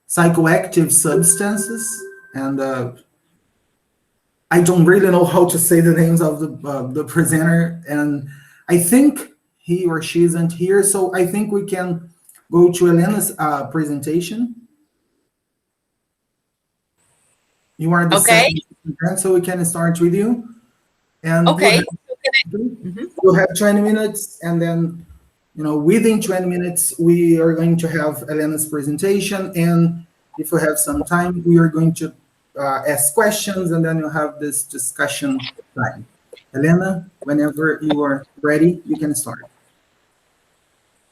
psychoactive substances, and I don't really know how to say the names of the presenter, and I think he or she isn't here, so I think we can go to Elena's presentation. You are the second presenter, so we can start with you. And okay. We'll have 20 minutes, and then, you know, within 20 minutes, we are going to have Elena's presentation, and if we have some time, we are going to ask questions, and then you'll have this discussion time. Elena, whenever you are ready, you can start.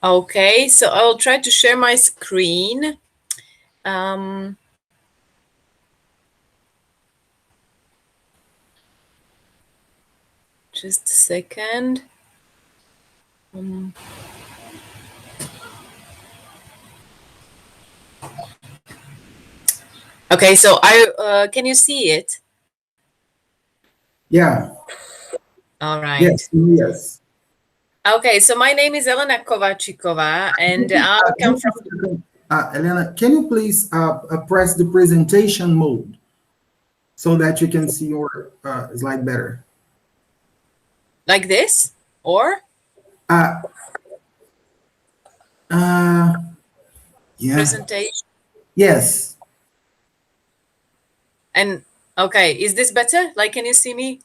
Okay, so I'll try to share my screen. Just a second. Okay, so can you see it? Yeah. All right. Yes. Yes. Okay, so my name is Elena Kovačíková, and I come from... Elena, can you please press the presentation mode so that you can see your slide better? Like this, or? Yeah. Presentation? Yes. And, okay, is this better? Like, can you see me?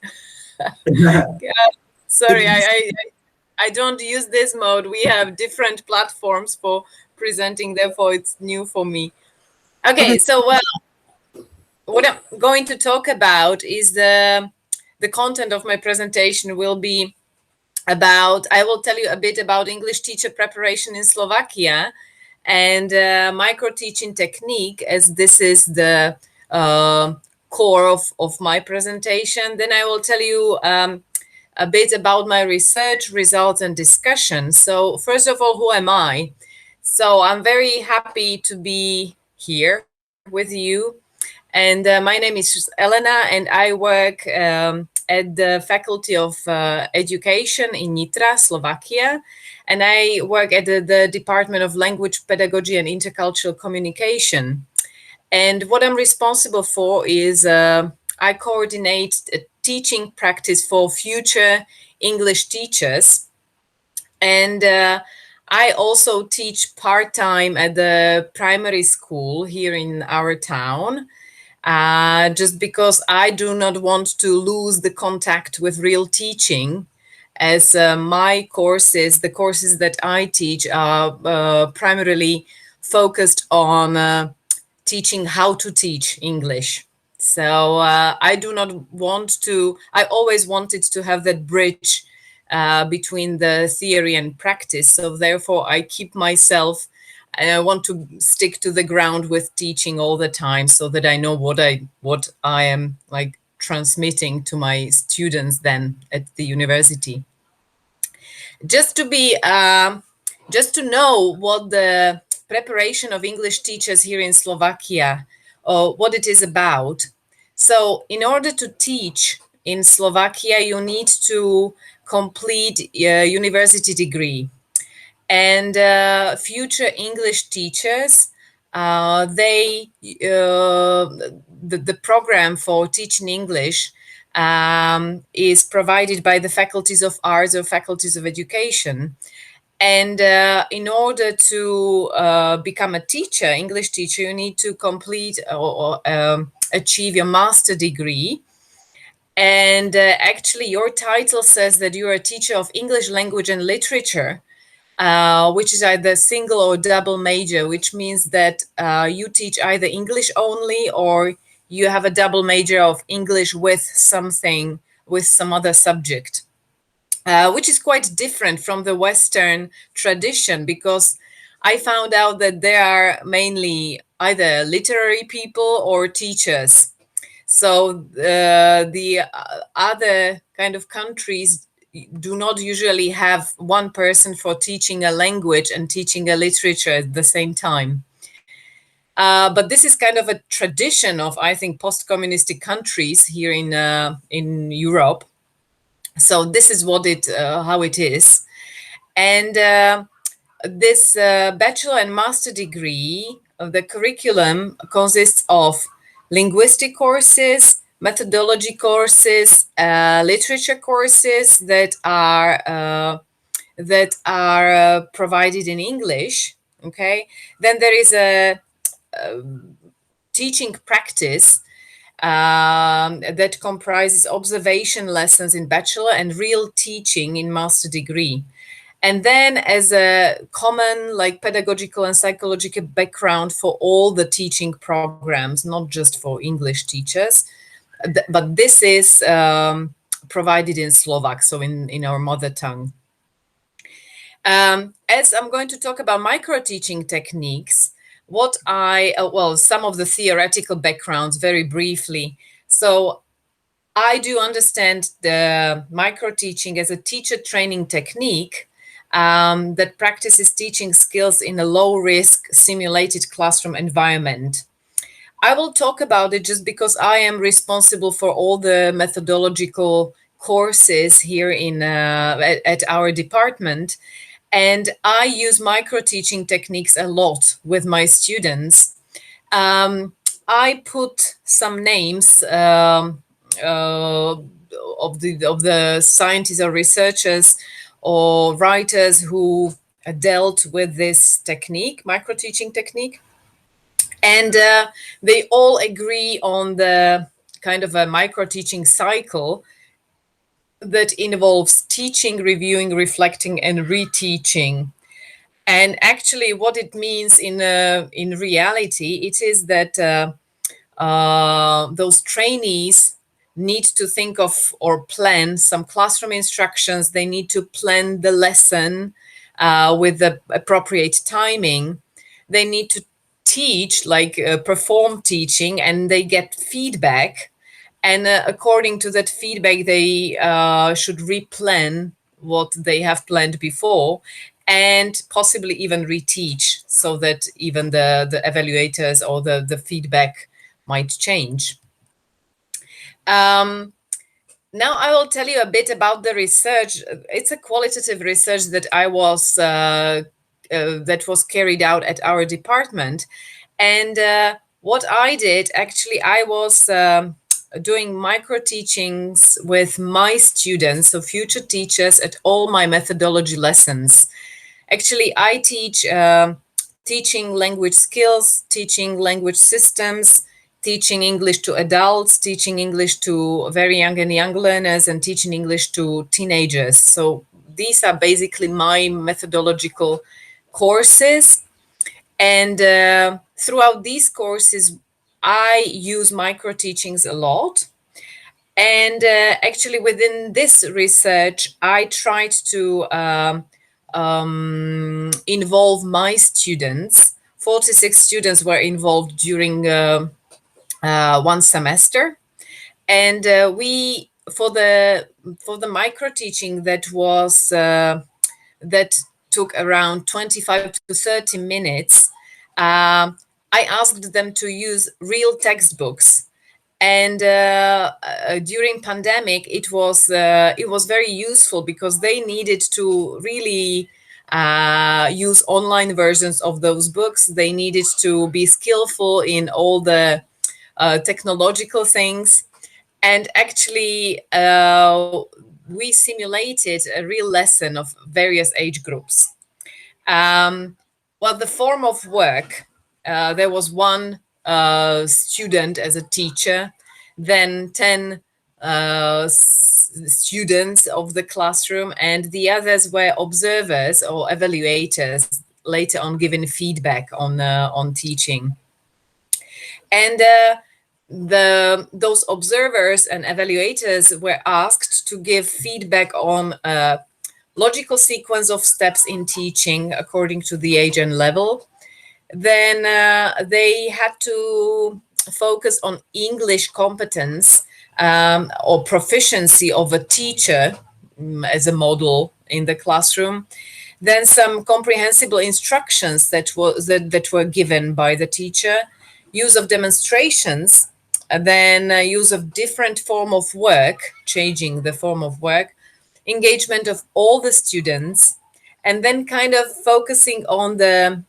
Sorry, I don't use this mode. We have different platforms for presenting, therefore it's new for me. Okay, so what I'm going to talk about is the content of my presentation will be about, I will tell you a bit about English teacher preparation in Slovakia and micro-teaching technique, as this is the core of my presentation. Then I will tell you a bit about my research results and discussion. So first of all, who am I? So I'm very happy to be here with you. And my name is Elena, and I work at the Faculty of Education in Nitra, Slovakia. And I work at the Department of Language, Pedagogy and Intercultural Communication. And what I'm responsible for is I coordinate a teaching practice for future English teachers. And I also teach part-time at the primary school here in our town, just because I do not want to lose the contact with real teaching, as my courses, the courses that I teach, are primarily focused on teaching how to teach English. So I do not want to, I always wanted to have that bridge between the theory and practice. So therefore I keep myself, and I want to stick to the ground with teaching all the time, so that I know what I am like transmitting to my students then at the university. Just to be, just to know what the preparation of English teachers here in Slovakia, what it is about. So in order to teach in Slovakia, you need to complete a university degree. And future English teachers, the program for teaching English is provided by the faculties of arts or faculties of education. And in order to become a teacher, English teacher, you need to complete or achieve your master degree. And actually, your title says that you are a teacher of English language and literature, which is either single or double major, which means that you teach either English only, or you have a double major of English with something, with some other subject. Which is quite different from the Western tradition, because I found out that there are mainly either literary people or teachers. So the other kind of countries do not usually have one person for teaching a language and teaching a literature at the same time. But this is kind of a tradition of, I think, post-communistic countries here in Europe. So this is what how it is. And this bachelor and master degree the curriculum consists of linguistic courses, methodology courses, literature courses that are provided in English. Okay, then there is a teaching practice that comprises observation lessons in bachelor and real teaching in master degree. And then as a common like pedagogical and psychological background for all the teaching programs, not just for English teachers, but this is provided in Slovak, so in our mother tongue. As I'm going to talk about micro-teaching techniques, some of the theoretical backgrounds very briefly. So I do understand the micro-teaching as a teacher training technique that practices teaching skills in a low-risk simulated classroom environment. I will talk about it just because I am responsible for all the methodological courses here at our department. And I use micro-teaching techniques a lot with my students. I put some names of the scientists or researchers or writers who dealt with this technique, micro-teaching technique. And they all agree on the kind of a micro-teaching cycle that involves teaching, reviewing, reflecting, and reteaching. And actually, what it means in reality, it is that those trainees need to think of or plan some classroom instructions. They need to plan the lesson with the appropriate timing. They need to teach, like perform teaching, and they get feedback. And according to that feedback, they should replan what they have planned before and possibly even reteach so that even the evaluators or the feedback might change. Now I will tell you a bit about the research. It's a qualitative research that that was carried out at our department. And what I did, actually, I was doing micro teachings with my students, so future teachers, at all my methodology lessons. Actually, I teach teaching language skills, teaching language systems, teaching English to adults, teaching English to very young and young learners, and teaching English to teenagers. So these are basically my methodological courses. And throughout these courses, I use micro teachings a lot. And actually within this research, I tried to involve my students. 46 students were involved during one semester. And we, for the micro teaching that was, that took around 25 to 30 minutes, I asked them to use real textbooks. And during pandemic, it was very useful because they needed to really use online versions of those books. They needed to be skillful in all the technological things. And actually, we simulated a real lesson of various age groups. Well, the form of work, there was one student as a teacher, then 10 students of the classroom, and the others were observers or evaluators, later on giving feedback on teaching. And those observers and evaluators were asked to give feedback on logical sequence of steps in teaching according to the age and level. Then they had to focus on English competence or proficiency of a teacher as a model in the classroom. Then some comprehensible instructions that were given by the teacher, use of demonstrations, then use of different form of work, changing the form of work, engagement of all the students, and then kind of focusing on the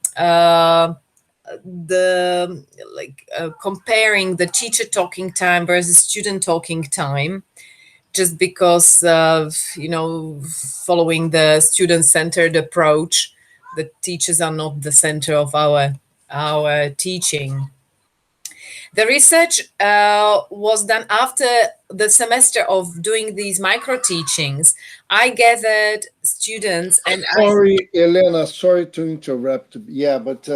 comparing the teacher talking time versus student talking time, just because of, following the student-centered approach, the teachers are not the center of our teaching. The research was done after the semester of doing these micro teachings. I gathered students and Sorry, Elena, sorry to interrupt. Yeah, but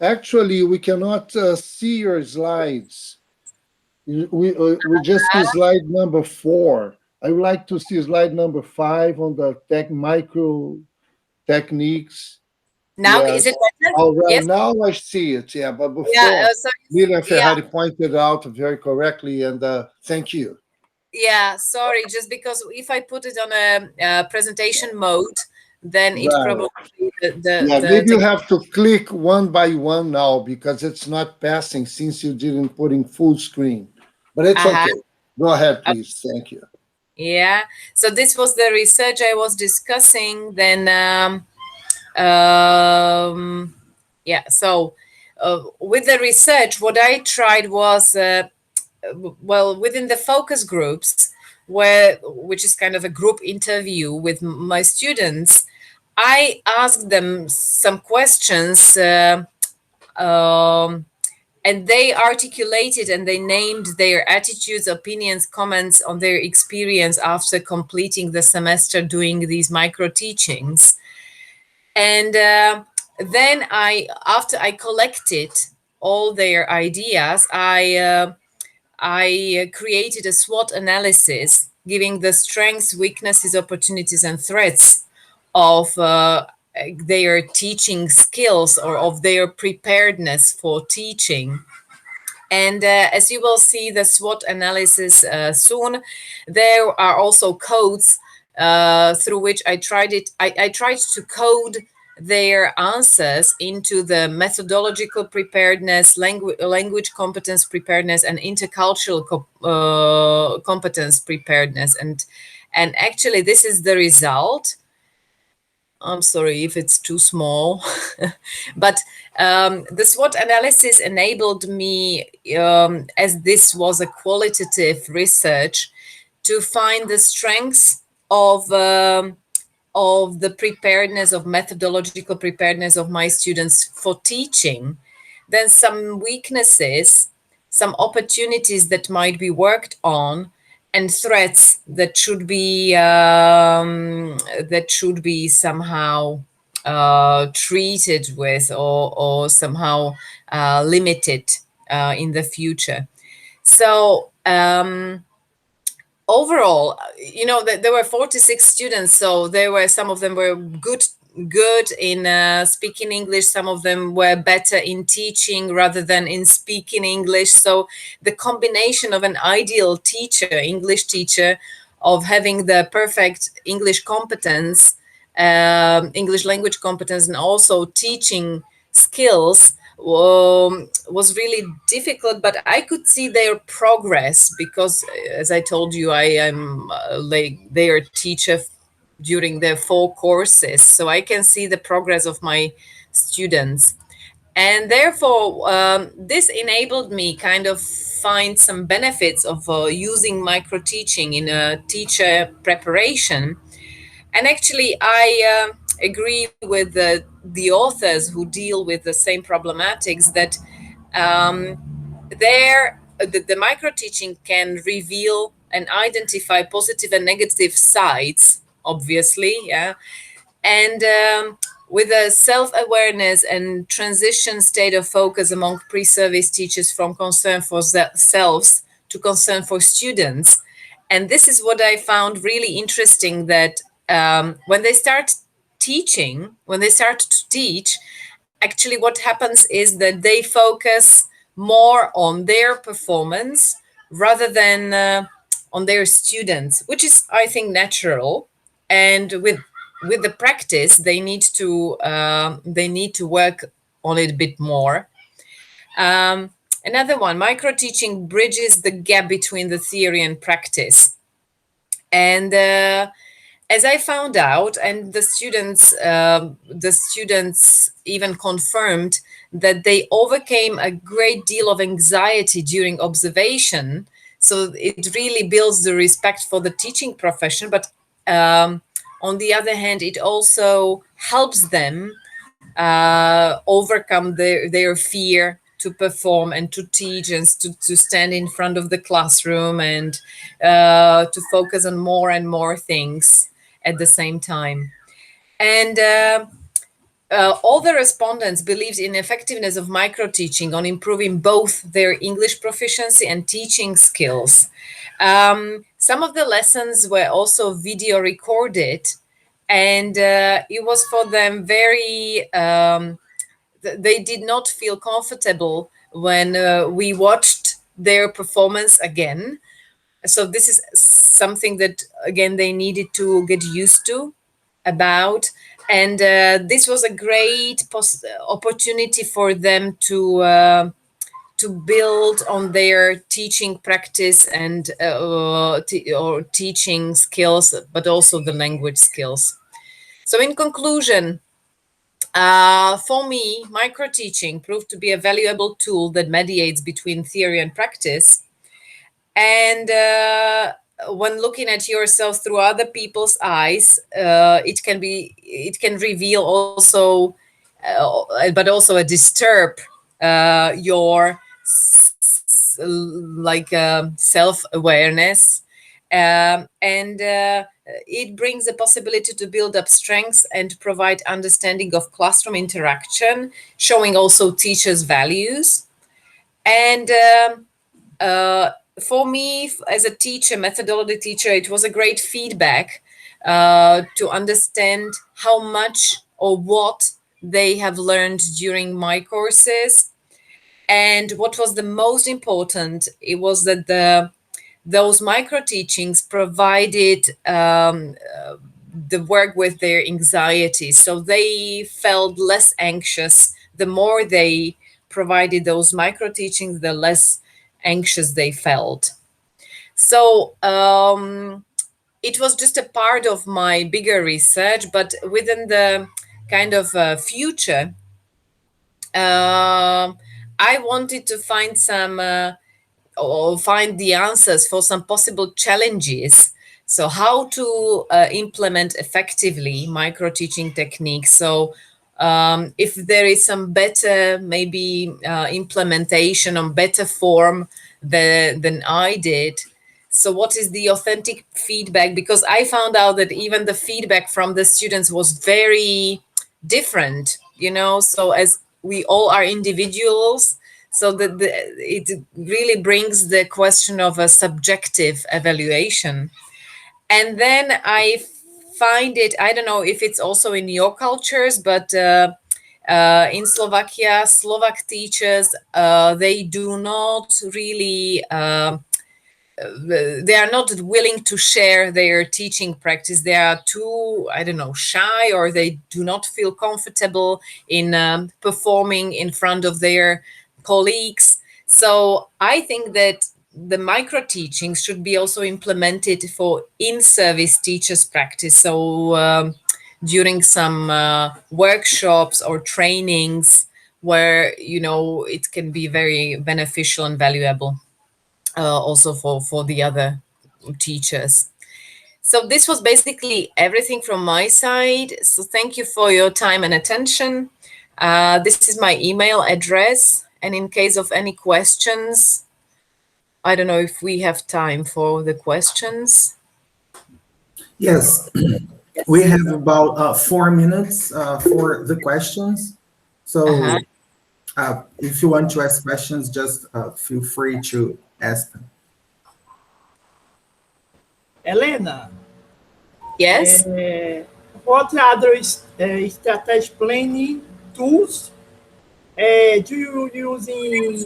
actually we cannot see your slides. We just see slide number 4. I would like to see slide number 5 on the micro techniques. now, Yes. is it better? All right, Yes. now I see it. Yeah, but before, Yeah, Lilian Ferrari pointed out very correctly, and thank you. Yeah, sorry, just because if I put it on a presentation mode, then it probably Maybe you have to click one by one now because it's not passing since you didn't put in full screen. But it's okay. Go ahead, please. Thank you. Yeah. So this was the research I was discussing. Then, yeah. So with the research, what I tried was, well, within the focus groups, which is kind of a group interview with my students, I asked them some questions, and they articulated and they named their attitudes, opinions, comments on their experience after completing the semester doing these micro teachings. And then after I collected all their ideas, I created a SWOT analysis, giving the strengths, weaknesses, opportunities, and threats of their teaching skills or of their preparedness for teaching. And as you will see the SWOT analysis soon, there are also codes through which I tried to code their answers into the methodological preparedness, language competence preparedness, and intercultural competence preparedness. And actually, this is the result. I'm sorry if it's too small, but the SWOT analysis enabled me, as this was a qualitative research, to find the strengths of the preparedness, of methodological preparedness of my students for teaching, then some weaknesses, some opportunities that might be worked on, and threats that should be somehow treated with or somehow limited in the future. So overall, there were 46 students, so some of them were good in speaking English, some of them were better in teaching rather than in speaking English. So the combination of an ideal teacher, English teacher, of having the perfect English competence, English language competence, and also teaching skills was really difficult, but I could see their progress because, as I told you, I am their teacher during their 4 courses, so I can see the progress of my students. And therefore, this enabled me kind of find some benefits of using micro teaching in a teacher preparation. And actually, I agree with the authors who deal with the same problematics that the micro teaching can reveal and identify positive and negative sides, obviously, yeah, and with a self-awareness and transition state of focus among pre-service teachers from concern for themselves to concern for students. And this is what I found really interesting, that when they start to teach, actually what happens is that they focus more on their performance rather than on their students, which is, I think, natural. And with the practice, they need to work on it a bit more. Another one, micro teaching bridges the gap between the theory and practice. And as I found out, and the students even confirmed that they overcame a great deal of anxiety during observation. So it really builds the respect for the teaching profession, but on the other hand, it also helps them overcome their fear to perform and to teach and to stand in front of the classroom and to focus on more and more things at the same time. And all the respondents believed in effectiveness of micro-teaching on improving both their English proficiency and teaching skills. Some of the lessons were also video recorded, and it was for them very, they did not feel comfortable when we watched their performance again. So this is something that, again, they needed to get used to about. And this was a great opportunity for them to build on their teaching practice and or teaching skills, but also the language skills. So in conclusion, for me, micro-teaching proved to be a valuable tool that mediates between theory and practice. And when looking at yourself through other people's eyes, it can reveal also, but also disturb your self-awareness, and it brings the possibility to build up strengths and provide understanding of classroom interaction, showing also teachers' values. And for me, as a teacher, methodology teacher, it was a great feedback to understand how much or what they have learned during my courses. And what was the most important, it was that those micro teachings provided the work with their anxiety. So they felt less anxious. The more they provided those micro teachings, the less anxious they felt. So it was just a part of my bigger research, but within the kind of future, I wanted to find some or find the answers for some possible challenges. So how to implement effectively micro teaching techniques. So if there is some better maybe implementation on better form than I did. So what is the authentic feedback? Because I found out that even the feedback from the students was very different, so as we all are individuals, so that it really brings the question of a subjective evaluation. And then I find it, I don't know if it's also in your cultures, but in Slovakia, Slovak teachers, they do not really, they are not willing to share their teaching practice. They are too, I don't know, shy, or they do not feel comfortable in performing in front of their colleagues. So I think that the micro teachings should be also implemented for in-service teachers practice. So during some workshops or trainings where, it can be very beneficial and valuable also for the other teachers. So this was basically everything from my side. So thank you for your time and attention. This is my email address. And in case of any questions, I don't know if we have time for the questions. Yes, we have about 4 minutes for the questions. So if you want to ask questions, just feel free to ask them. Elena. Yes. What other strategy planning tools do you use in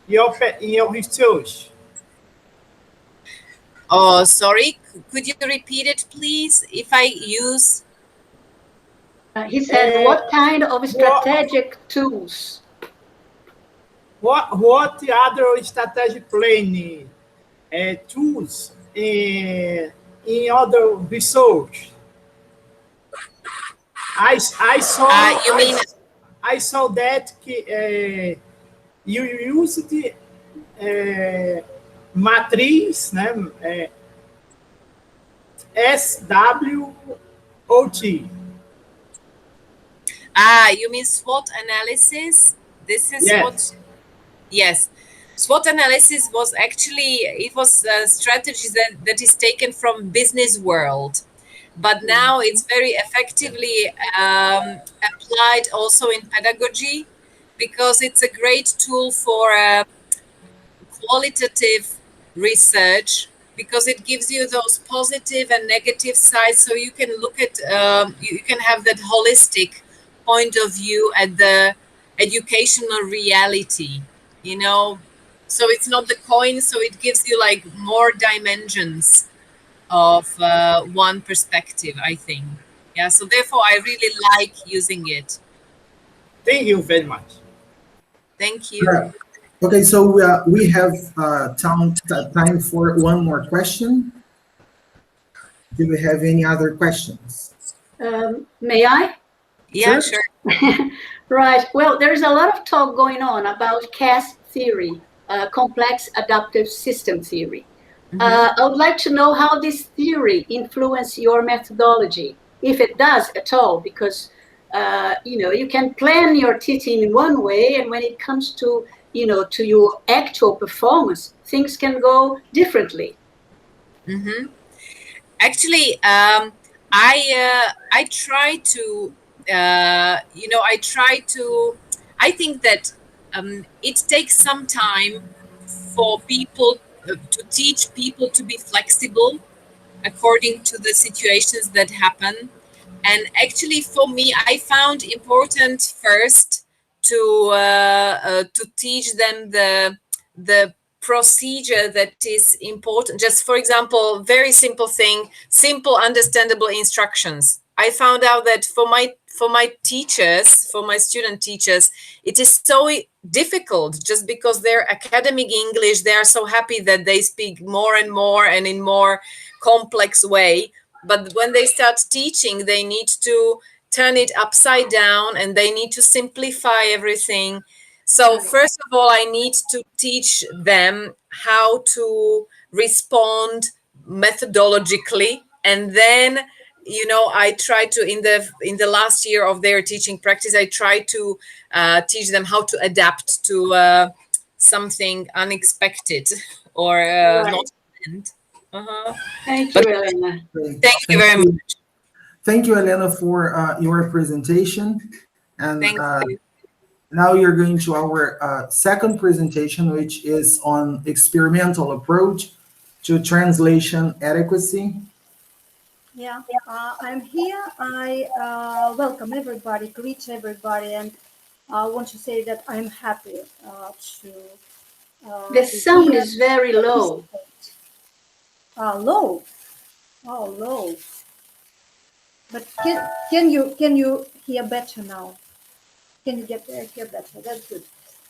your research? Oh, sorry. Could you repeat it, please? If I use... He said, what kind of strategic tools? What other strategy planning tools in other research. I saw. You mean? I saw that you used matriz, né? SWOT. You mean SWOT analysis? This is Yes. what. Yes. SWOT analysis was actually, it was a strategy that is taken from business world, but now it's very effectively applied also in pedagogy, because it's a great tool for qualitative research, because it gives you those positive and negative sides, so you can look at, you can have that holistic point of view at the educational reality, you know. So it's not the coin, so it gives you like more dimensions of one perspective, I think. Yeah, so therefore I really like using it. Thank you very much. Thank you. Right. Okay, so we have time for one more question. Do we have any other questions? May I? Yeah, Sure. sure. Right. Well, there's a lot of talk going on about CAS theory, complex adaptive system theory. I would like to know how this theory influences your methodology, if it does at all, because you know, you can plan your teaching in one way, and when it comes to, you know, to your actual performance, things can go differently. Actually, I try to, you know, I think that it takes some time for people to teach people to be flexible according to the situations that happen. And actually, for me, I found important first to teach them the procedure that is important. Just for example, very simple thing, simple, understandable instructions. I found out that for my teachers, for my student teachers, it is so difficult, just because they're academic English, they are so happy that they speak more and more and in more complex way. But when they start teaching, they need to turn it upside down and they need to simplify everything. So first of all, I need to teach them how to respond methodologically, and then, you know, I try to, in the last year of their teaching practice, I try to teach them how to adapt to something unexpected or not planned. Thank you, Elena. Thank you very much. Thank you, Elena, for your presentation. And Thank you. now you're going to our second presentation, which is on experimental approach to translation adequacy. Yeah, I'm here. I welcome everybody, greet everybody, and I want to say that I'm happy to. The sound is very low. Low. Oh, low. But can you hear better now? Can you hear better? That's good.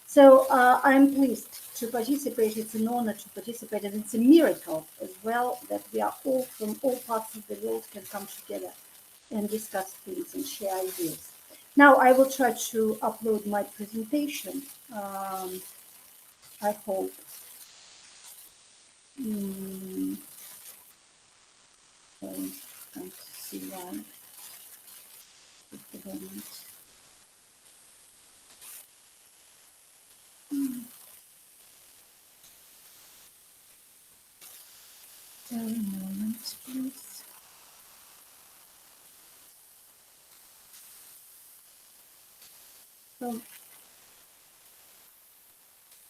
So I'm pleased to participate. It's an honor to participate, and it's a miracle as well that we are all from all parts of the world can come together and discuss things and share ideas. Now I will try to upload my presentation. I hope. Can't see why. Just a moment. A moment, please.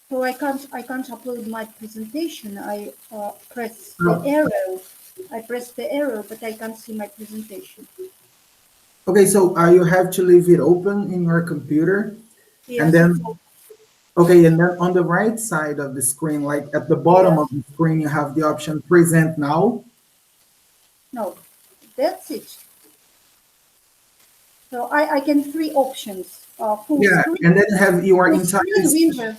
So I can't upload my presentation. I press the arrow. I press the arrow, but I can't see my presentation. Okay, so you have to leave it open in your computer. Yes, and then on the right side of the screen, like at the bottom of the screen, you have the option present now. No, that's it. So I can three options. Full screen, and then have your entire window.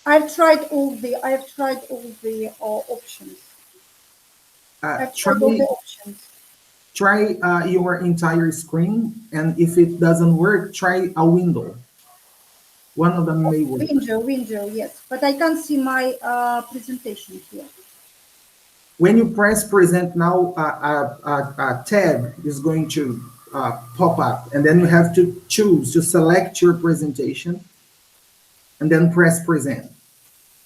I've tried all the options. I've tried all the options. Try your entire screen, and if it doesn't work, try a window. One of them may work. Window, yes. But I can't see my presentation here. When you press present now, a tab is going to pop up, and then you have to choose to select your presentation, and then press present.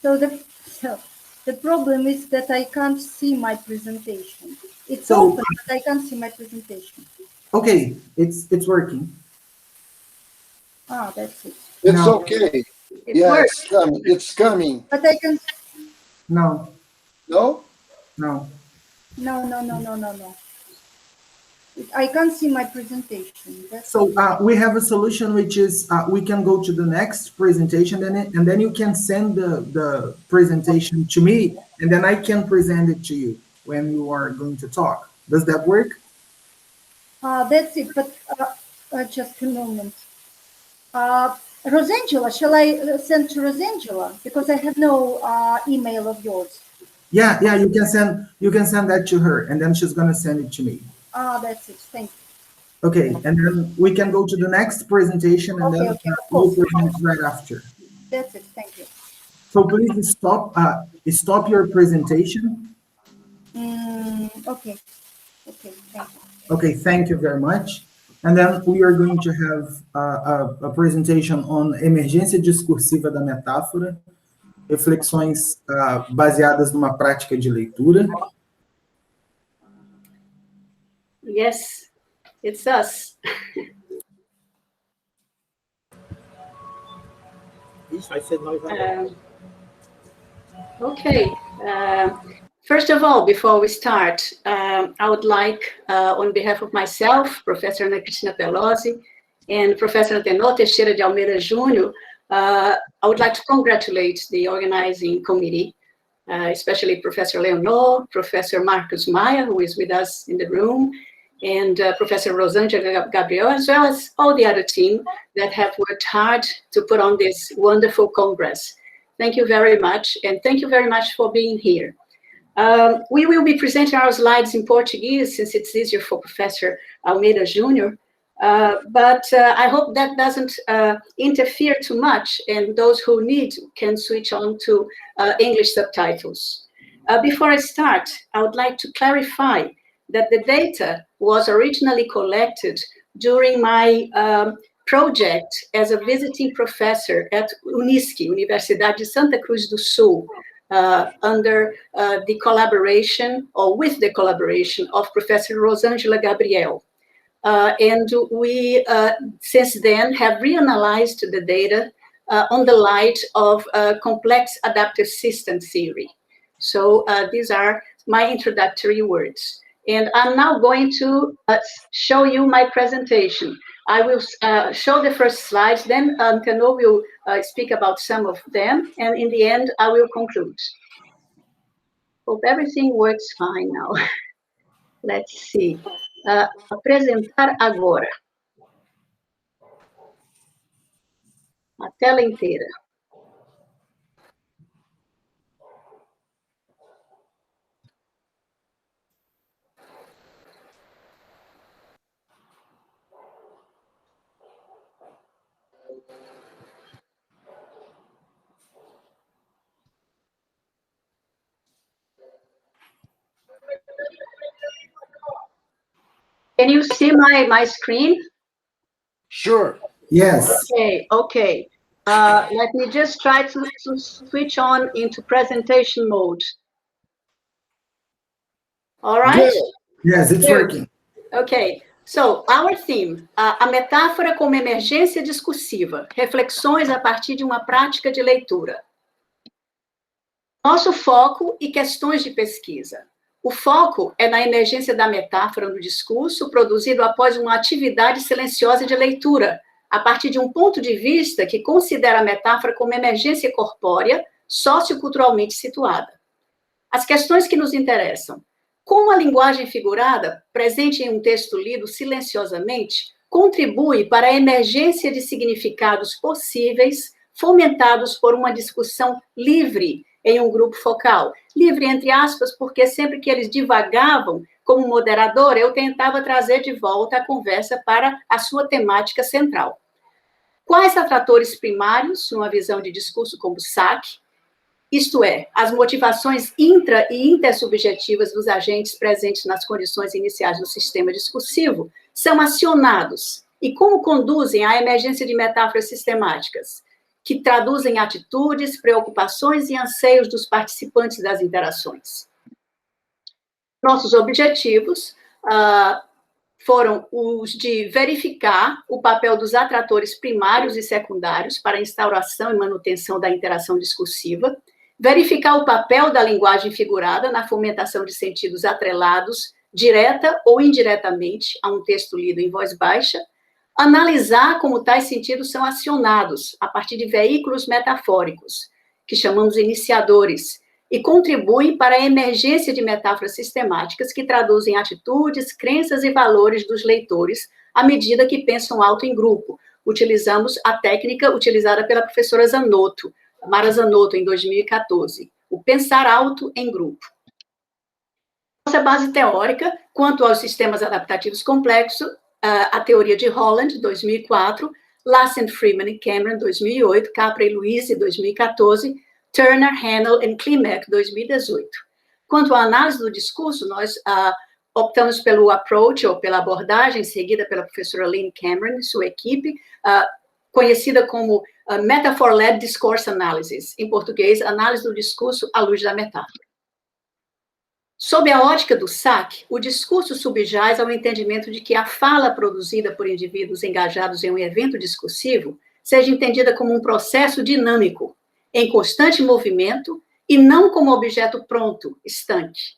So the problem is that I can't see my presentation. It's open, but I can't see my presentation. Okay, it's working. Ah, that's it. It's No. okay. It Yeah, works. it's coming. It's coming. But I can. No, No? no. No. I can't see my presentation. So we have a solution, which is we can go to the next presentation, and then you can send the presentation to me, and then I can present it to you when you are going to talk. Does that work? That's it, but just a moment. Rosangela, shall I send to Rosangela? Because I have no email of yours. Yeah, you can send that to her, and then she's gonna send it to me. That's it, thank you. Okay, and then we can go to the next presentation, and then we'll present right after. That's it, thank you. So please stop your presentation. Okay, thank you. Okay, thank you very much. And then we are going to have a presentation on emergência discursiva da metáfora, reflexões baseadas numa prática de leitura. Yes, it's us. Isso vai ser nós agora. Okay. First of all, before we start, I would like, on behalf of myself, Professor Ana Cristina PELOSI, and Professor Antenor Teixeira de Almeida Jr., I would like to congratulate the organizing committee, especially Professor Leonor, Professor Marcos Maia, who is with us in the room, and Professor Rosângela Gabriel, as well as all the other team that have worked hard to put on this wonderful Congress. Thank you very much, and thank you very much for being here. We will be presenting our slides in Portuguese, since it's easier for Professor Almeida Jr., but I hope that doesn't interfere too much, and those who need can switch on to English subtitles. Before I start, I would like to clarify that the data was originally collected during my project as a visiting professor at Unisc, Universidade de Santa Cruz do Sul, under the collaboration, or with the collaboration, of Professor Rosângela Gabriel. And we, since then, have reanalyzed the data on the light of complex adaptive system theory. So these are my introductory words. And I'm now going to show you my presentation. I will show the first slides, then Antenor will speak about some of them, and in the end, I will conclude. Hope everything works fine now. Let's see. Apresentar agora. A tela inteira. Can you see my screen? Sure. Yes. Okay. Let me just try to switch on into presentation mode. All right? Good. Yes, it's working. Okay. So, our theme, a metáfora como emergência discursiva, reflexões a partir de uma prática de leitura. Nosso foco e questões de pesquisa. O foco é na emergência da metáfora no discurso, produzido após uma atividade silenciosa de leitura, a partir de um ponto de vista que considera a metáfora como emergência corpórea, socioculturalmente situada. As questões que nos interessam. Como a linguagem figurada, presente em um texto lido silenciosamente, contribui para a emergência de significados possíveis, fomentados por uma discussão livre em um grupo focal? Livre, entre aspas, porque sempre que eles divagavam como moderador, eu tentava trazer de volta a conversa para a sua temática central. Quais atratores primários, numa visão de discurso como SAC, isto é, as motivações intra- e intersubjetivas dos agentes presentes nas condições iniciais do sistema discursivo, são acionados e como conduzem à emergência de metáforas sistemáticas, que traduzem atitudes, preocupações e anseios dos participantes das interações. Nossos objetivos foram os de verificar o papel dos atratores primários e secundários para a instauração e manutenção da interação discursiva, verificar o papel da linguagem figurada na fomentação de sentidos atrelados, direta ou indiretamente, a um texto lido em voz baixa, analisar como tais sentidos são acionados a partir de veículos metafóricos, que chamamos iniciadores, e contribuem para a emergência de metáforas sistemáticas que traduzem atitudes, crenças e valores dos leitores à medida que pensam alto em grupo. Utilizamos a técnica utilizada pela professora Zanotto, Mara Zanotto, em 2014, o pensar alto em grupo. Nossa base teórica, quanto aos sistemas adaptativos complexos, a teoria de Holland, 2004, Lassen, Freeman e Cameron, 2008, Capra e Luiz, 2014, Turner, Hanel e Klimek, 2018. Quanto à análise do discurso, nós optamos pelo approach, ou pela abordagem seguida pela professora Lynn Cameron e sua equipe, conhecida como Metaphor-Led Discourse Analysis, em português, análise do discurso à luz da metáfora. Sob a ótica do SAC, o discurso subjaz ao entendimento de que a fala produzida por indivíduos engajados em um evento discursivo seja entendida como um processo dinâmico, em constante movimento, e não como objeto pronto, estanque.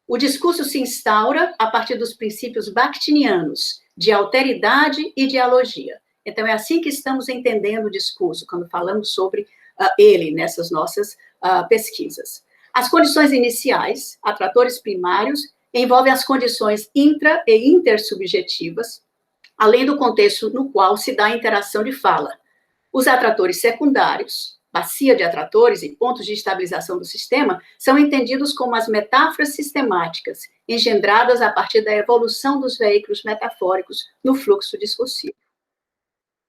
O discurso se instaura a partir dos princípios bakhtinianos, de alteridade e dialogia. Então, é assim que estamos entendendo o discurso, quando falamos sobre ele, nessas nossas pesquisas. As condições iniciais, atratores primários, envolvem as condições intra- e intersubjetivas, além do contexto no qual se dá a interação de fala. Os atratores secundários, bacia de atratores e pontos de estabilização do sistema, são entendidos como as metáforas sistemáticas, engendradas a partir da evolução dos veículos metafóricos no fluxo discursivo.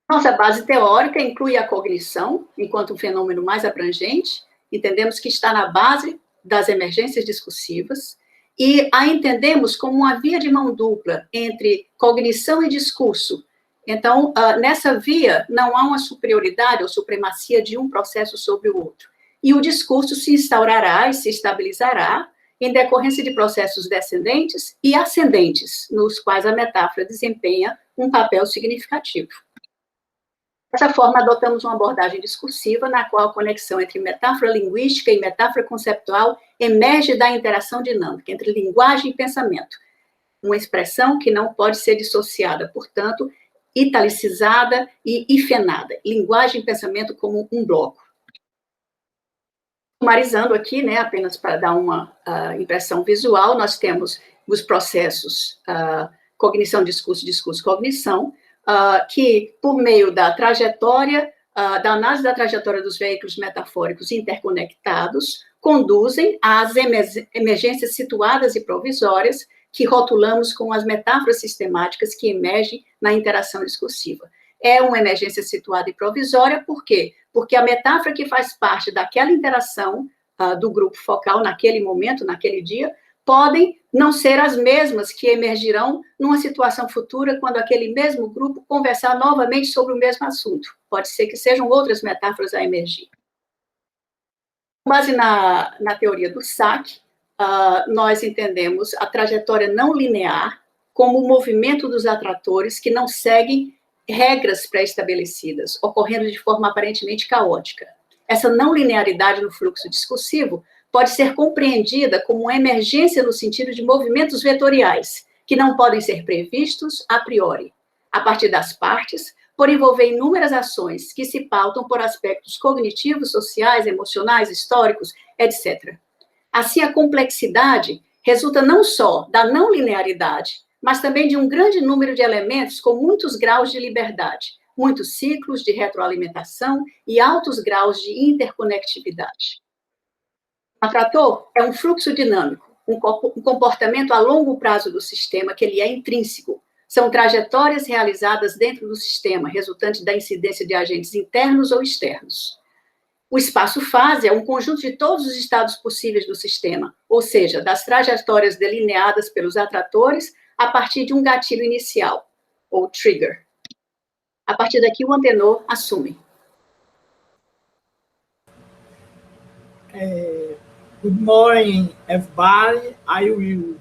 Nossa base teórica inclui a cognição, enquanto um fenômeno mais abrangente, entendemos que está na base das emergências discursivas, e a entendemos como uma via de mão dupla entre cognição e discurso. Então, nessa via, não há uma superioridade ou supremacia de um processo sobre o outro. E o discurso se instaurará e se estabilizará em decorrência de processos descendentes e ascendentes, nos quais a metáfora desempenha um papel significativo. Dessa forma, adotamos uma abordagem discursiva na qual a conexão entre metáfora linguística e metáfora conceptual emerge da interação dinâmica entre linguagem e pensamento, uma expressão que não pode ser dissociada, portanto, italicizada e hifenada, linguagem e pensamento como um bloco. Sumarizando aqui, né, apenas para dar uma impressão visual, nós temos os processos cognição, discurso, discurso, cognição, que, por meio da trajetória, da análise da trajetória dos veículos metafóricos interconectados, conduzem às emergências situadas e provisórias, que rotulamos como as metáforas sistemáticas que emergem na interação discursiva. É uma emergência situada e provisória, por quê? Porque a metáfora que faz parte daquela interação do grupo focal naquele momento, naquele dia, podem não ser as mesmas que emergirão numa situação futura, quando aquele mesmo grupo conversar novamente sobre o mesmo assunto. Pode ser que sejam outras metáforas a emergir. Com base na teoria do SAC, nós entendemos a trajetória não linear como o movimento dos atratores que não seguem regras pré-estabelecidas, ocorrendo de forma aparentemente caótica. Essa não linearidade no fluxo discursivo pode ser compreendida como uma emergência no sentido de movimentos vetoriais, que não podem ser previstos a priori, a partir das partes, por envolver inúmeras ações que se pautam por aspectos cognitivos, sociais, emocionais, históricos, etc. Assim, a complexidade resulta não só da não linearidade, mas também de um grande número de elementos com muitos graus de liberdade, muitos ciclos de retroalimentação e altos graus de interconectividade. Atrator é um fluxo dinâmico, um comportamento a longo prazo do sistema, que ele é intrínseco. São trajetórias realizadas dentro do sistema, resultantes da incidência de agentes internos ou externos. O espaço-fase é um conjunto de todos os estados possíveis do sistema, ou seja, das trajetórias delineadas pelos atratores a partir de um gatilho inicial, ou trigger. A partir daqui, o Antenor assume. Good morning, everybody. I will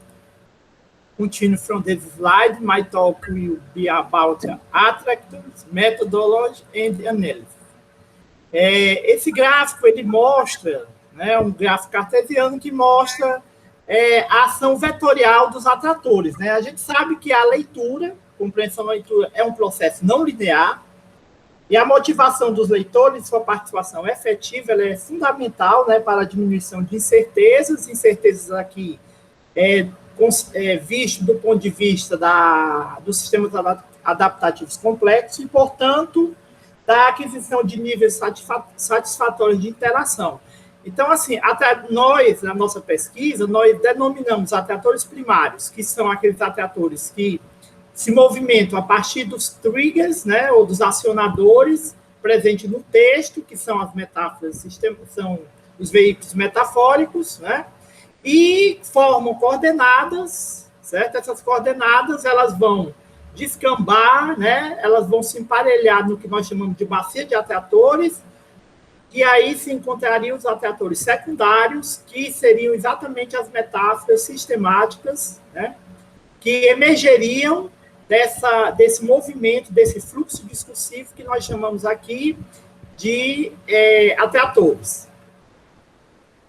continue from this slide. My talk will be about attractors, methodology and analysis. Esse gráfico, ele mostra, né, um gráfico cartesiano que mostra a ação vetorial dos atratores. Né? A gente sabe que a leitura, compreensão da leitura, é um processo não linear, e a motivação dos leitores, sua participação efetiva, ela é fundamental, né, para a diminuição de incertezas. Incertezas aqui visto do ponto de vista dos sistemas adaptativos complexos e, portanto, da aquisição de níveis satisfatórios de interação. Então, assim, nós, na nossa pesquisa, nós denominamos atratores primários, que são aqueles atratores que se movimentam a partir dos triggers, né, ou dos acionadores presentes no texto, que são as metáforas, são os veículos metafóricos, né, e formam coordenadas, certo? Essas coordenadas, elas vão descambar, né, elas vão se emparelhar no que nós chamamos de bacia de atratores, e aí se encontrariam os atratores secundários, que seriam exatamente as metáforas sistemáticas, né, que emergeriam desse movimento, desse fluxo discursivo que nós chamamos aqui de atratores.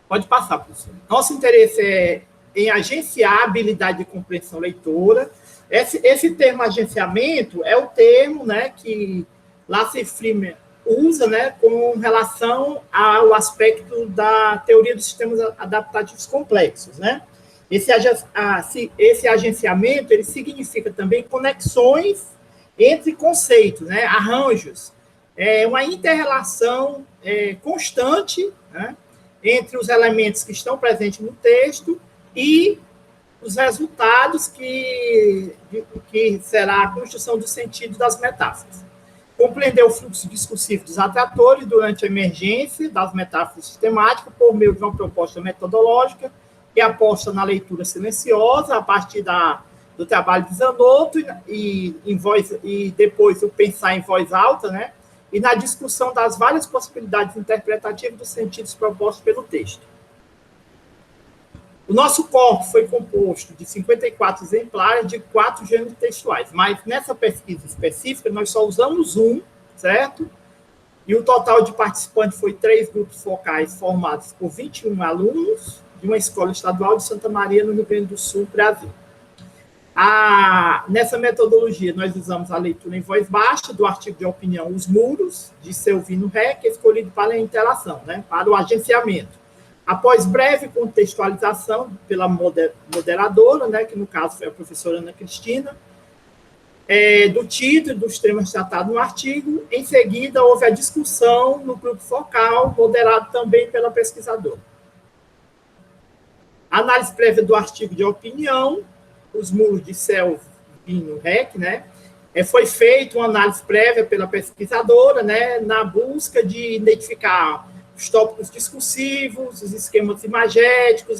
Pode passar, professor. Nosso interesse é em agenciar a habilidade de compreensão leitora. Esse termo agenciamento é o termo, né, que Lasse Freeman usa, né, com relação ao aspecto da teoria dos sistemas adaptativos complexos, né? Esse agenciamento, ele significa também conexões entre conceitos, né, arranjos, uma inter-relação constante, né, entre os elementos que estão presentes no texto e os resultados que será a construção do sentido das metáforas. Compreender o fluxo discursivo dos atratores durante a emergência das metáforas sistemáticas por meio de uma proposta metodológica que aposta na leitura silenciosa, a partir do trabalho de Zanotto e depois o pensar em voz alta, né? E na discussão das várias possibilidades interpretativas dos sentidos propostos pelo texto. O nosso corpo foi composto de 54 exemplares de 4 gêneros textuais, mas nessa pesquisa específica nós só usamos um, certo? E o total de participantes foi 3 grupos focais formados por 21 alunos de uma escola estadual de Santa Maria, no Rio Grande do Sul, Brasil. Nessa metodologia, nós usamos a leitura em voz baixa do artigo de opinião Os Muros, de Selvino Rec, escolhido para a interação, né, para o agenciamento. Após breve contextualização pela moderadora, né, que no caso foi a professora Ana Cristina, do título e dos temas tratados no artigo, em seguida houve a discussão no grupo focal, moderado também pela pesquisadora. A análise prévia do artigo de opinião, Os Muros de Selvino Rec, né, foi feita uma análise prévia pela pesquisadora, né, na busca de identificar os tópicos discursivos, os esquemas imagéticos,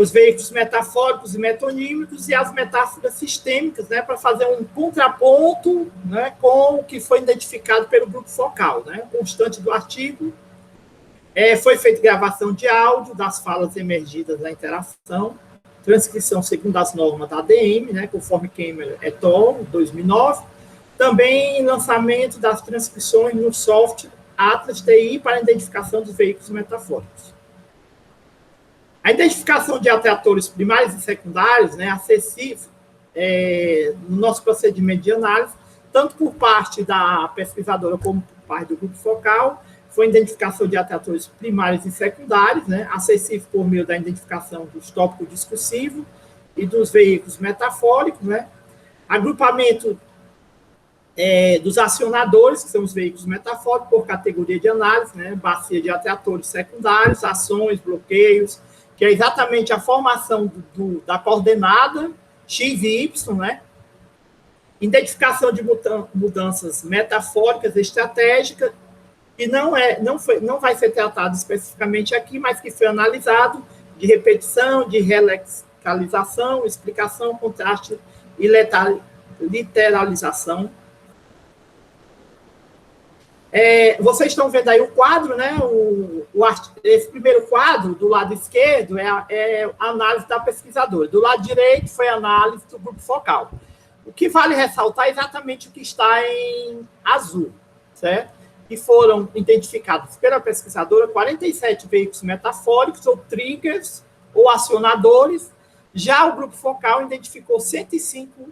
os veículos metafóricos e metonímicos e as metáforas sistêmicas, né, para fazer um contraponto, né, com o que foi identificado pelo grupo focal, né, constante do artigo. Foi feita gravação de áudio das falas emergidas da interação, transcrição segundo as normas da ADM, né, conforme Kemmer et al., 2009, também lançamento das transcrições no software Atlas TI para a identificação dos veículos metafóricos. A identificação de atratores primários e secundários, né, acessível no nosso procedimento de análise, tanto por parte da pesquisadora como por parte do grupo focal, foi a identificação de atratores primários e secundários, né, acessível por meio da identificação dos tópicos discursivos e dos veículos metafóricos, né, agrupamento dos acionadores, que são os veículos metafóricos, por categoria de análise, né? Bacia de atratores secundários, ações, bloqueios, que é exatamente a formação da coordenada X e Y, né? Identificação de mudanças metafóricas estratégicas, que não vai ser tratado especificamente aqui, mas que foi analisado, de repetição, de relexicalização, explicação, contraste e literalização. Vocês estão vendo aí o quadro, né? Esse primeiro quadro, do lado esquerdo, é a análise da pesquisadora. Do lado direito, foi a análise do grupo focal. O que vale ressaltar é exatamente o que está em azul, certo? Que foram identificados pela pesquisadora 47 veículos metafóricos, ou triggers, ou acionadores. Já o grupo focal identificou 105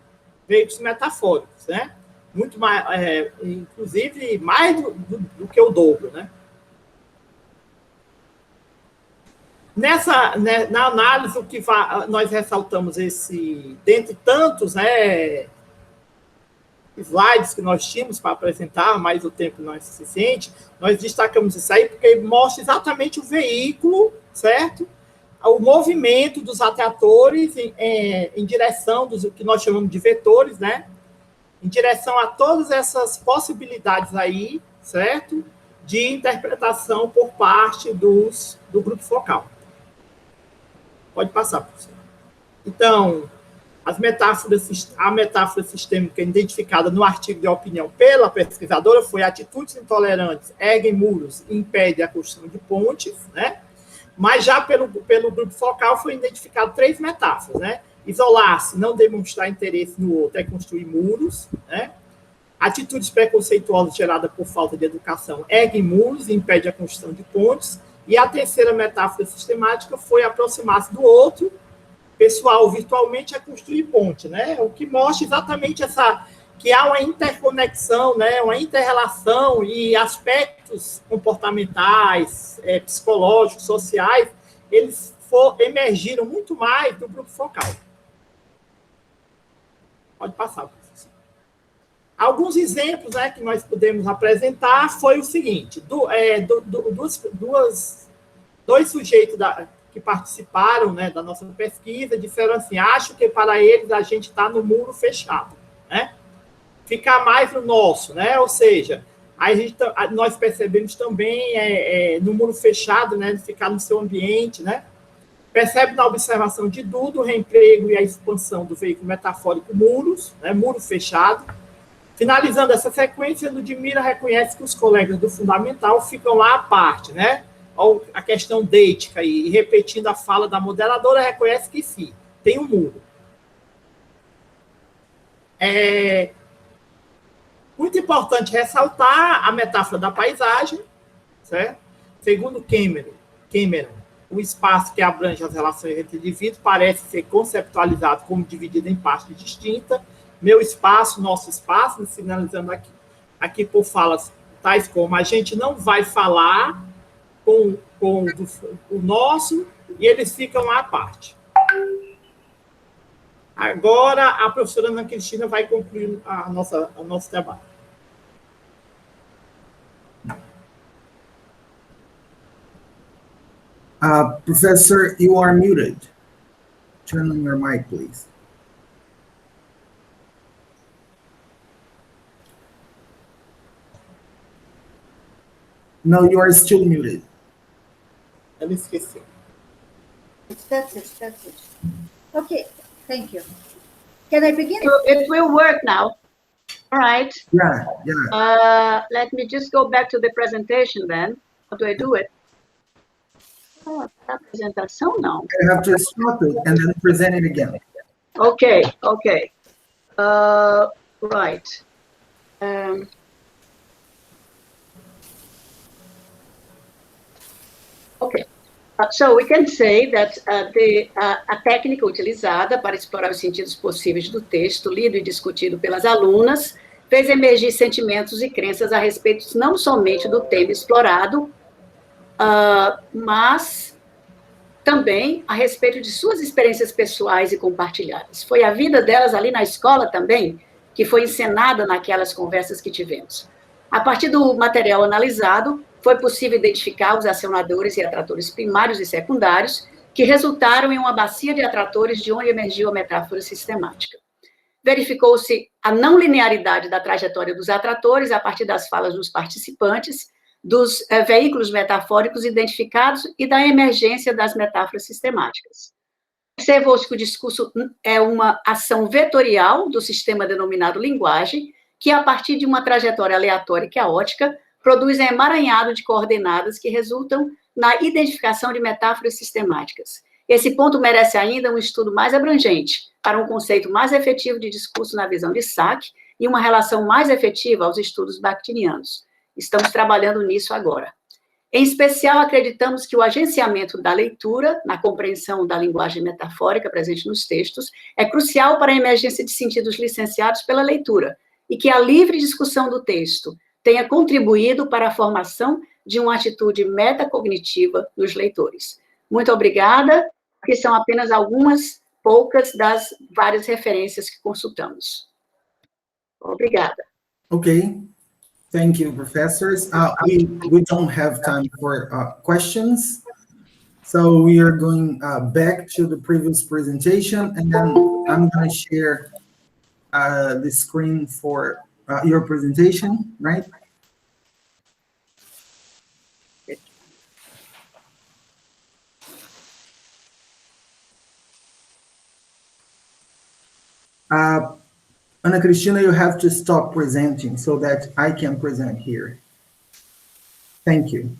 veículos metafóricos, né? Muito mais, inclusive, mais do que o dobro, né? Na análise, o que nós ressaltamos dentre tantos, né, slides que nós tínhamos para apresentar, mas o tempo não é suficiente, nós destacamos isso aí porque mostra exatamente o veículo, certo? O movimento dos atratores em direção dos que nós chamamos de vetores, né? Em direção a todas essas possibilidades aí, certo? De interpretação por parte do grupo focal. Pode passar, professor. Então, a metáfora sistêmica identificada no artigo de opinião pela pesquisadora foi atitudes intolerantes erguem muros e impedem a construção de pontes, né? Mas já pelo grupo focal foi identificado 3 metáforas, né? Isolar-se, não demonstrar interesse no outro, é construir muros, né? Atitudes preconceituosas geradas por falta de educação erguem muros e impedem a construção de pontes. E a terceira metáfora sistemática foi aproximar-se do outro, pessoal, virtualmente, é construir ponte, né? O que mostra exatamente que há uma interconexão, né? Uma inter-relação e aspectos comportamentais, psicológicos, sociais, eles emergiram muito mais do grupo focal. Pode passar, professor. Alguns exemplos, né, que nós podemos apresentar foi o seguinte: dois sujeitos que participaram, né, da nossa pesquisa disseram assim: acho que para eles a gente está no muro fechado, né? Ficar mais no nosso, né? Ou seja, nós percebemos também no muro fechado, né, de ficar no seu ambiente, né? Percebe na observação de Duda o reemprego e a expansão do veículo metafórico muros, né, muro fechado. Finalizando essa sequência, Ludmila reconhece que os colegas do fundamental ficam lá à parte, né? Ou a questão dética aí, e repetindo a fala da moderadora, reconhece que sim, tem um muro. Muito importante ressaltar a metáfora da paisagem, certo? Segundo Cameron, o espaço que abrange as relações entre indivíduos parece ser conceptualizado como dividido em partes distintas. Meu espaço, nosso espaço, sinalizando aqui por falas tais como a gente não vai falar com o nosso e eles ficam à parte. Agora, a professora Ana Cristina vai concluir o nosso trabalho. Professor, you are muted. Turn on your mic, please. No, you are still muted. Ela esqueceu. That's it. Okay, thank you. Can I begin? It will work now. All right. Yeah. Let me just go back to the presentation then. How do I do it? Apresentação, não. You have to stop it and then present it again. Okay. Right. Okay. So we can say that a técnica utilizada para explorar os sentidos possíveis do texto, lido e discutido pelas alunas, fez emergir sentimentos e crenças a respeito não somente do tema explorado, mas também a respeito de suas experiências pessoais e compartilhadas. Foi a vida delas ali na escola também que foi encenada naquelas conversas que tivemos. A partir do material analisado, foi possível identificar os acionadores e atratores primários e secundários, que resultaram em uma bacia de atratores de onde emergiu a metáfora sistemática. Verificou-se a não linearidade da trajetória dos atratores a partir das falas dos participantes, dos veículos metafóricos identificados e da emergência das metáforas sistemáticas. Observou-se que o discurso é uma ação vetorial do sistema denominado linguagem, que, a partir de uma trajetória aleatória e caótica, produz um emaranhado de coordenadas que resultam na identificação de metáforas sistemáticas. Esse ponto merece ainda um estudo mais abrangente, para um conceito mais efetivo de discurso na visão de Sack e uma relação mais efetiva aos estudos bakhtinianos. Estamos trabalhando nisso agora. Em especial, acreditamos que o agenciamento da leitura, na compreensão da linguagem metafórica presente nos textos, é crucial para a emergência de sentidos licenciados pela leitura, e que a livre discussão do texto tenha contribuído para a formação de uma atitude metacognitiva nos leitores. Muito obrigada, que são apenas algumas poucas das várias referências que consultamos. Obrigada. Okay. Thank you, professors. We don't have time for questions, so we are going back to the previous presentation, and then I'm going to share the screen for your presentation, right? Ana Cristina, you have to stop presenting so that I can present here. Thank you.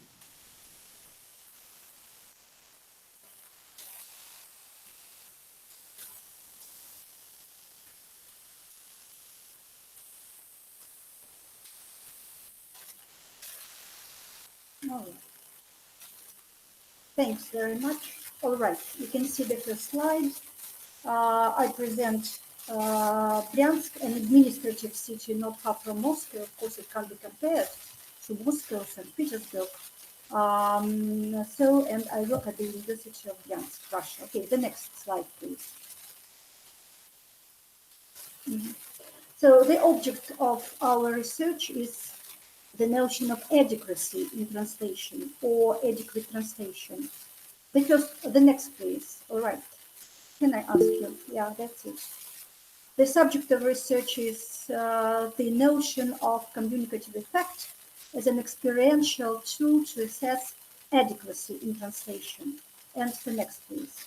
Oh. Thanks very much. All right, you can see the first slide. I present Bryansk, an administrative city not far from Moscow. Of course, it can be compared to Moscow, St. Petersburg. And I work at the University of Bryansk, Russia. Okay, the next slide, please. So the object of our research is the notion of adequacy in translation or adequate translation. The next, please. All right. Can I ask you? Yeah, that's it. The subject of research is the notion of communicative effect as an experiential tool to assess adequacy in translation. And the next, please.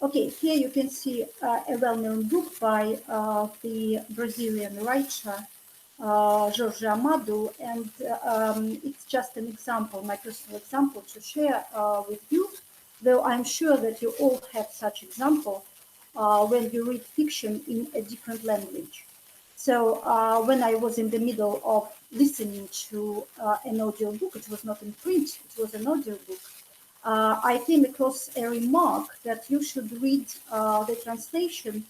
Okay, here you can see a well-known book by the Brazilian writer Jorge Amado, and it's just an example, my personal example to share with you, though I'm sure that you all have such example when you read fiction in a different language. So when I was in the middle of listening to an audiobook, it was not in print, it was an audiobook, I came across a remark that you should read the translation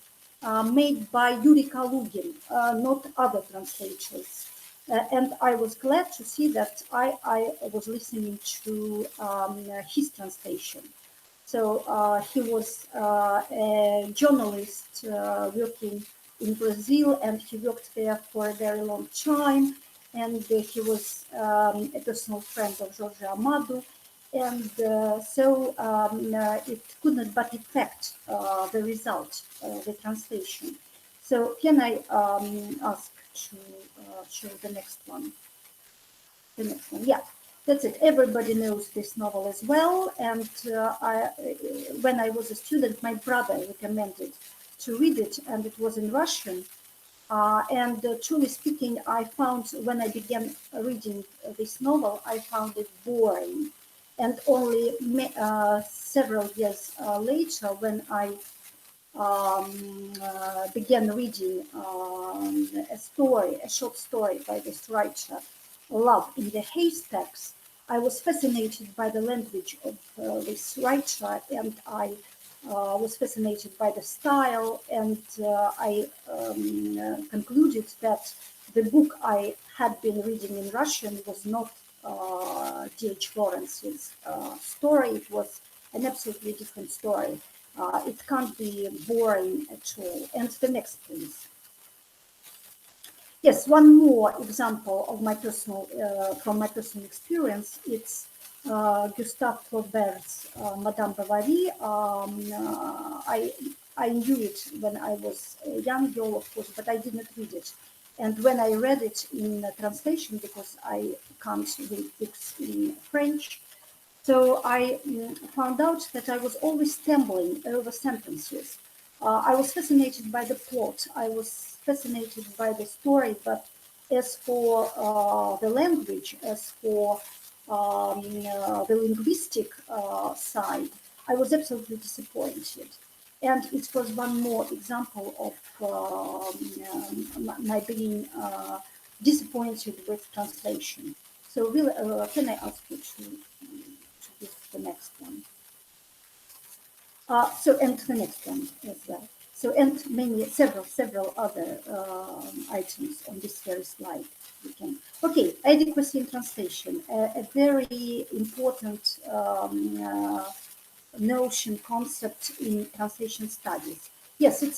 made by Yuri Kalugin, not other translators. And I was glad to see that I was listening to his translation. So he was a journalist working in Brazil, and he worked there for a very long time. And he was a personal friend of Jorge Amado. And it could not but affect the result, the translation. So can I ask to show the next one? The next one, yeah, that's it. Everybody knows this novel as well. And when I was a student, my brother recommended to read it, and it was in Russian. And truly speaking, I found when I began reading this novel, I found it boring. And only several years later, when I began reading a short story by this writer, Love in the Haystacks, I was fascinated by the language of this writer, and I was fascinated by the style, and I concluded that the book I had been reading in Russian was not D.H. Lawrence's story. It was an absolutely different story. It can't be boring at all. And the next, please. yes, one more example of my personal, from my personal experience. It's Gustave Flaubert's Madame Bovary. I knew it when I was a young girl, of course, but I did not read it. And when I read it in translation, because I can't read books in French, so I found out that I was always stumbling over sentences. I was fascinated by the plot. I was fascinated by the story, but as for the language, as for the linguistic side, I was absolutely disappointed. And it was one more example of my being disappointed with translation. So, can I ask you to give the next one? And the next one as well. So, and several other items on this very slide. We can. Okay, adequacy in translation, a very important notion, concept in translation studies. Yes, it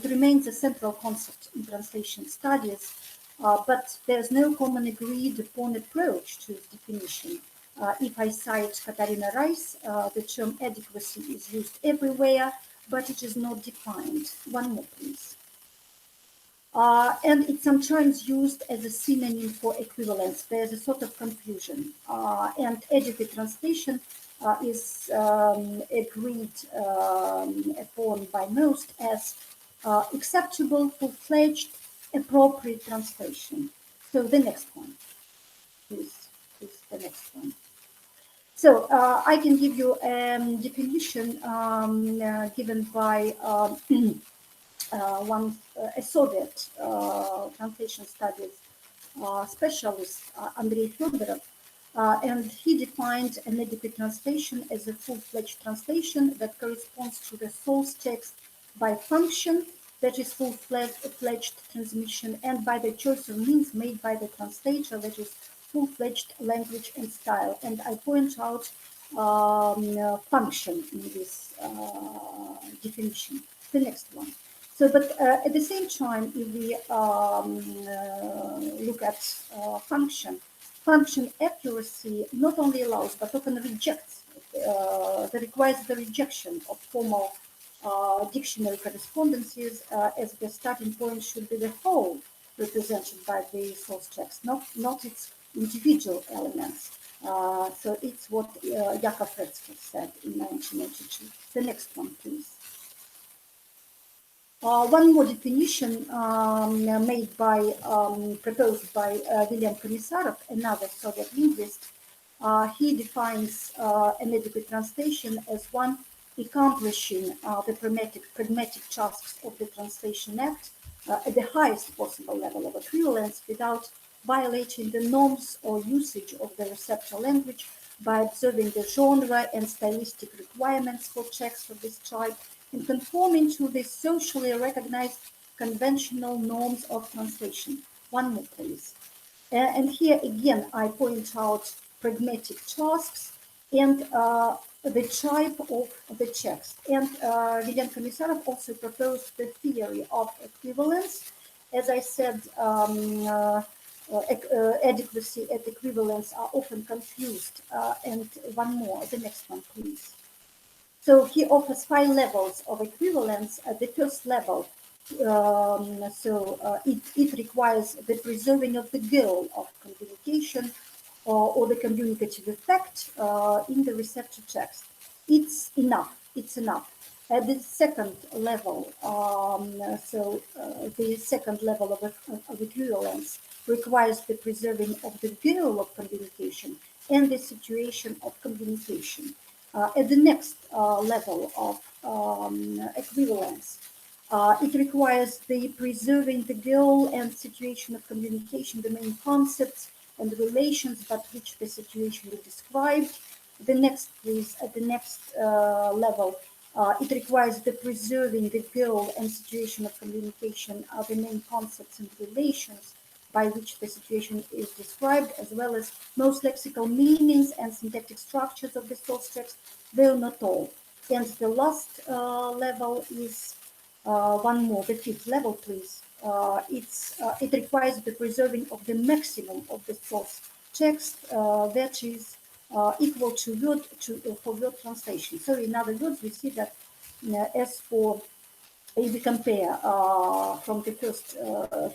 remains a central concept in translation studies, but there's no common agreed upon approach to its definition. If I cite Katarina Rice, the term adequacy is used everywhere, but it is not defined. One more, please. And it's sometimes used as a synonym for equivalence. There's a sort of confusion. And adequate translation is agreed upon by most as acceptable, full-fledged, appropriate translation. So the next one, please the next one. So I can give you a definition given by a Soviet translation studies specialist, Andrei Fedorov, and he defined an adequate translation as a full-fledged translation that corresponds to the source text by function, that is full-fledged transmission, and by the choice of means made by the translator, that is full-fledged language and style. And I point out function in this definition. The next one. So, but at the same time, if we look at function accuracy not only allows but often rejects, requires the rejection of formal dictionary correspondences, as the starting point should be the whole represented by the source text, not its individual elements. So it's what Yakov Reflexo said in 1982. The next one, please. One more definition proposed by William Komisarov, another Soviet linguist. He defines an adequate translation as one accomplishing the pragmatic tasks of the translation act at the highest possible level of equivalence without violating the norms or usage of the receptor language by observing the genre and stylistic requirements for texts of this type and conforming to the socially recognized conventional norms of translation. One more, please. And here again, I point out pragmatic tasks and the type of the text. And William Komisarov also proposed the theory of equivalence. As I said, adequacy and equivalence are often confused. And one more, the next one, please. So he offers 5 levels of equivalence. At the first level, it requires the preserving of the goal of communication or the communicative effect in the receptor text. It's enough. At the second level, the second level of equivalence requires the preserving of the goal of communication and the situation of communication. At the next level of equivalence, it requires the preserving the goal and situation of communication, the main concepts and the relations by which the situation is described. The next, please, at the next level, it requires the preserving the goal and situation of communication, the main concepts and relations by which the situation is described, as well as most lexical meanings and syntactic structures of the source text, though not all. And the last level is one more, the 5th level, please. it requires the preserving of the maximum of the source text, that is equal to for word translation. So in other words, we see that as for, if we compare from the first to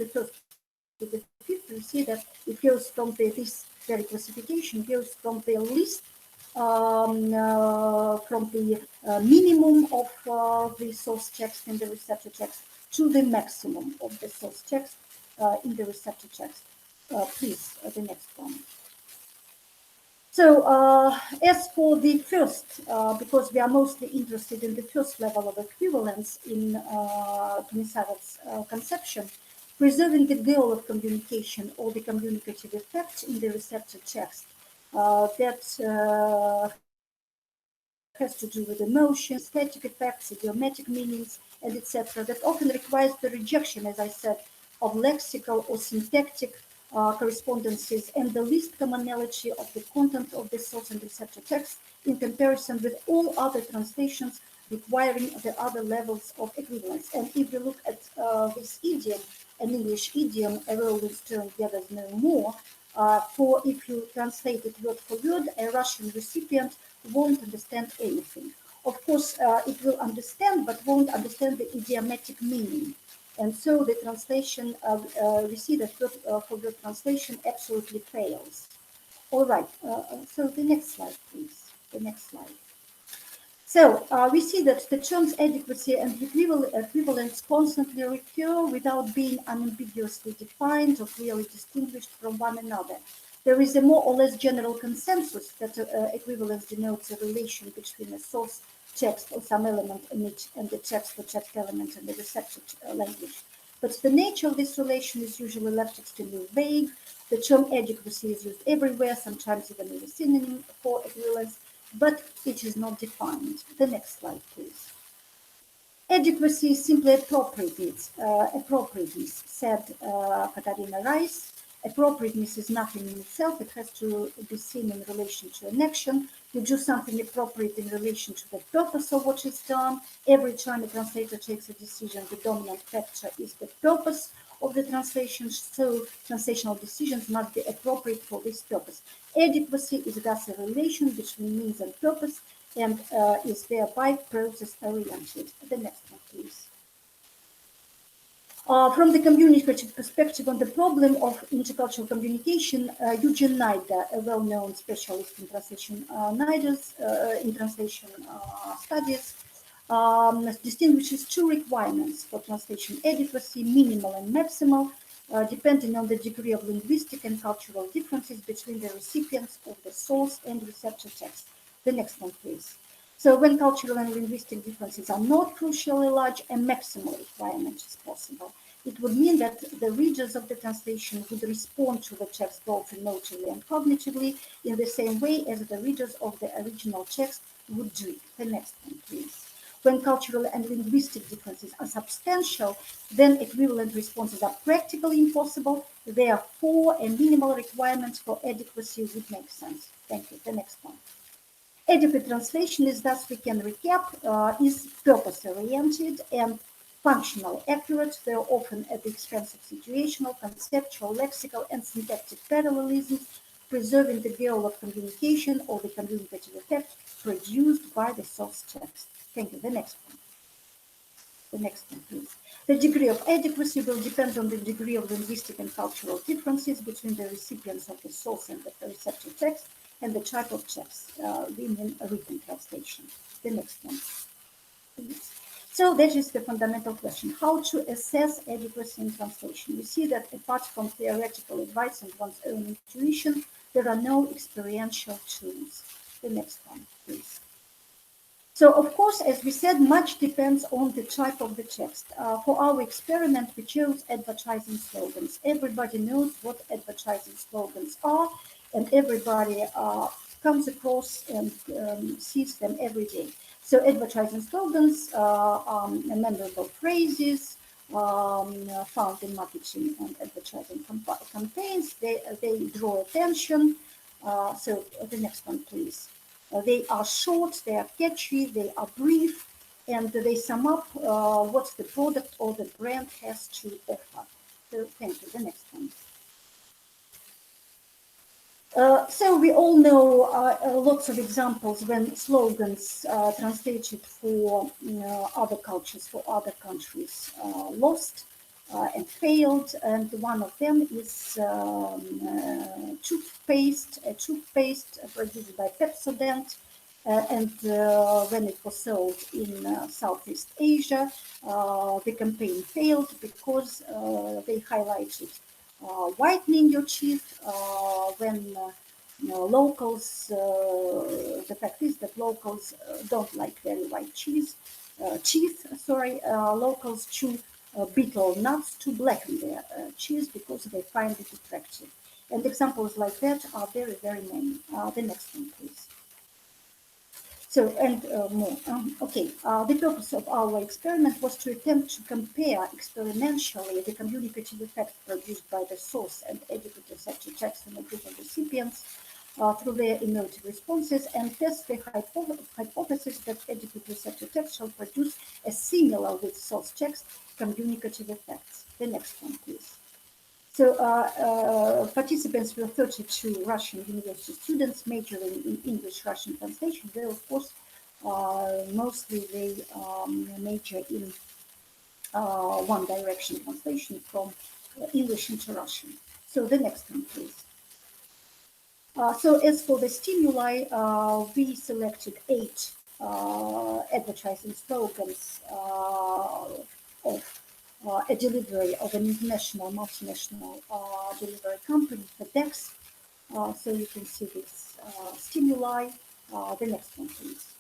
the fifth, we see that it goes from this very classification, goes from the least, from the minimum of the source text in the receptor text to the maximum of the source text in the receptor text. Please, the next one. So as for the first, because we are mostly interested in the first level of equivalence in Tomisarov's conception, preserving the goal of communication or the communicative effect in the receptor text that has to do with emotions, aesthetic effects, idiomatic meanings, and etc. That often requires the rejection, as I said, of lexical or syntactic correspondences and the least commonality of the content of the source and receptor text in comparison with all other translations requiring the other levels of equivalence. And if you look at this idiom, an English idiom, a rolling stone gathers no more, for if you translate it word for word, a Russian recipient won't understand anything. Of course, it will understand, but won't understand the idiomatic meaning. And so the translation, we see that for word translation absolutely fails. All right, so the next slide, please. The next slide. So we see that the terms adequacy and equivalence constantly recur without being unambiguously defined or clearly distinguished from one another. There is a more or less general consensus that equivalence denotes a relation between a source text or some element in it and the text or text element in the receptor language. But the nature of this relation is usually left extremely vague. The term adequacy is used everywhere, sometimes even as a synonym for equivalence, but it is not defined. The next slide, please. Adequacy is simply appropriateness, said Katarina Rice. Appropriateness is nothing in itself. It has to be seen in relation to an action. You do something appropriate in relation to the purpose of what is done. Every time a translator takes a decision, the dominant factor is the purpose of the translation, so translational decisions must be appropriate for this purpose. Adequacy is thus a relation between means and purpose and is thereby process-oriented. The next one, please. From the communicative perspective on the problem of intercultural communication, Eugene Nida, a well-known specialist in translation studies, distinguishes two requirements for translation adequacy, minimal and maximal, depending on the degree of linguistic and cultural differences between the recipients of the source and receptor text. The next one, please. So when cultural and linguistic differences are not crucially large, a maximal requirement is possible. It would mean that the readers of the translation would respond to the text both emotively and cognitively in the same way as the readers of the original text would do. The next one, please. When cultural and linguistic differences are substantial, then equivalent responses are practically impossible. Therefore, a minimal requirement for adequacy would make sense. Thank you. The next one. Adequate translation is, thus we can recap, is purpose-oriented and functional accurate. They are often at the expense of situational, conceptual, lexical, and syntactic parallelisms, preserving the goal of communication or the communicative effect produced by the source text. Thank you. The next one. The next one, please. The degree of adequacy will depend on the degree of linguistic and cultural differences between the recipients of the source and the receptor text and the type of text in a written translation. The next one, please. So that is the fundamental question, how to assess adequacy in translation. We see that apart from theoretical advice and one's own intuition, there are no experiential tools. The next one, please. So, of course, as we said, much depends on the type of the text. For our experiment, we chose advertising slogans. Everybody knows what advertising slogans are, and everybody comes across and sees them every day. So advertising slogans are memorable phrases found in marketing and advertising campaigns. They draw attention. So the next one, please. They are short, they are catchy, they are brief, and they sum up what the product or the brand has to offer. So thank you. The next one. So we all know lots of examples when slogans translated for other cultures, for other countries, lost and failed. And one of them is toothpaste, a toothpaste produced by Pepsodent. And when it was sold in Southeast Asia, the campaign failed because they highlighted whitening your teeth when locals, the fact is that locals don't like very white teeth, locals chew betel nuts to blacken their teeth because they find it attractive. And examples like that are very, very many. The next one, please. So, and more. Okay, the purpose of our experiment was to attempt to compare experientially the communicative effect produced by the source and educative receptor text in a group of recipients through their emotive responses and test the hypothesis that educative receptor text shall produce a similar with source text communicative effects. The next one, please. So participants were 32 Russian university students majoring in English-Russian translation. They, of course, mostly they major in one direction translation from English into Russian. So the next one, please. So as for the stimuli, we selected 8 advertising slogans of a delivery of an international multinational delivery company, FedEx. So you can see this stimuli. The next one, please.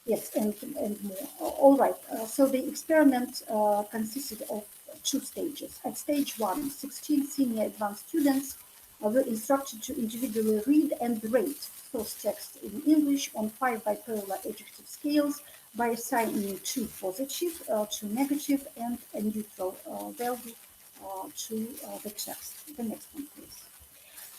Yes, and more. All right. So the experiment consisted of 2 stages. At stage 1, 16 senior advanced students were instructed to individually read and rate source text in English on 5 bipolar adjective scales by assigning 2 positive, 2 negative, and a neutral value to the text. The next one, please.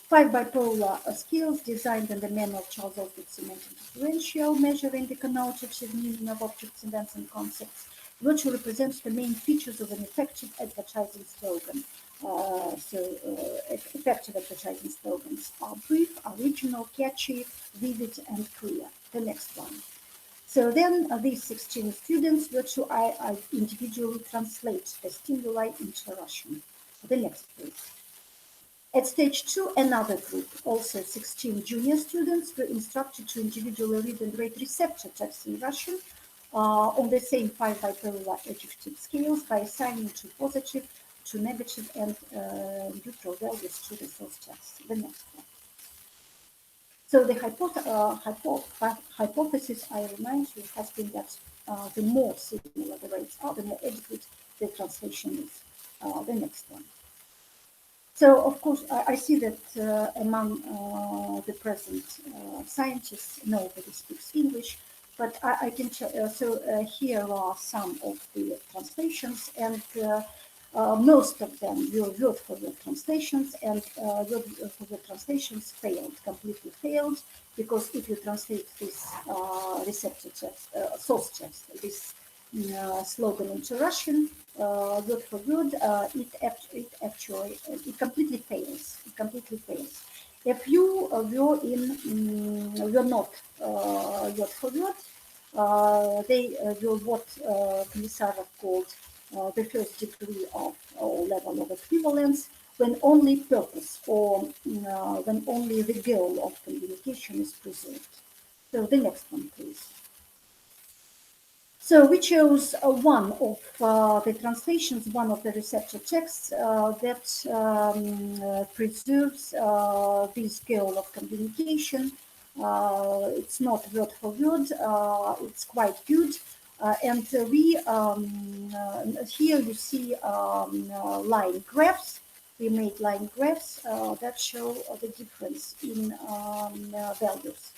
5 bipolar scales designed in the manner of Charles Osgood's semantic differential, measuring the connotative meaning of objects, events, and concepts, virtually represents the main features of an effective advertising slogan. Effective advertising slogans are brief, original, catchy, vivid, and clear. The next one. So then these 16 students were to individually translate the stimuli into Russian. The next, please. At stage 2, another group, also 16 junior students, were instructed to individually read and rate receptor text in Russian on the same 5 bipolar adjective scales by assigning 2 positive, 2 negative, and neutral values to the source text. The next one. So the hypothesis, I remind you, has been that the more similar the rates are, the more adequate the translation is. The next one. So, of course, I see that among the present scientists, nobody speaks English, but I can tell, here are some of the translations, and most of them were word-for-word translations, and word-for-word translations completely failed, because if you translate this receptor text, source text, this slogan into Russian, word for word, it completely fails. It completely fails. If you were not word for word, they were what Komisarov called the first degree of or level of equivalence, when only purpose or when only the goal of communication is preserved. So the next one, please. So we chose one of the translations, one of the receptor texts that preserves this goal of communication. It's not word for word, it's quite good. And we, here you see line graphs. We made line graphs that show the difference in values.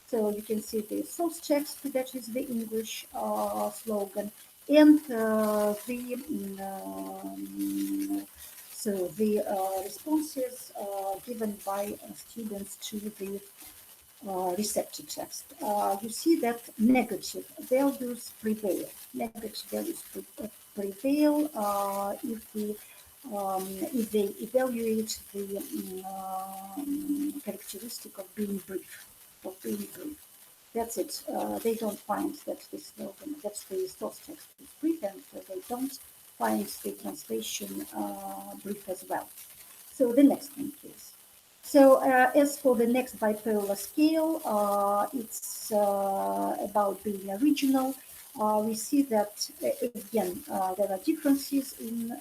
So you can see the source text, that is the English slogan, and the responses given by students to the receptor text. You see that negative values prevail. Negative values prevail if they evaluate the characteristic of being brief. That's it. They don't find that this slogan, that's the source text is brief, and they don't find the translation brief as well. So the next one, please. So as for the next bipolar scale, it's about being original. We see that, again, there are differences in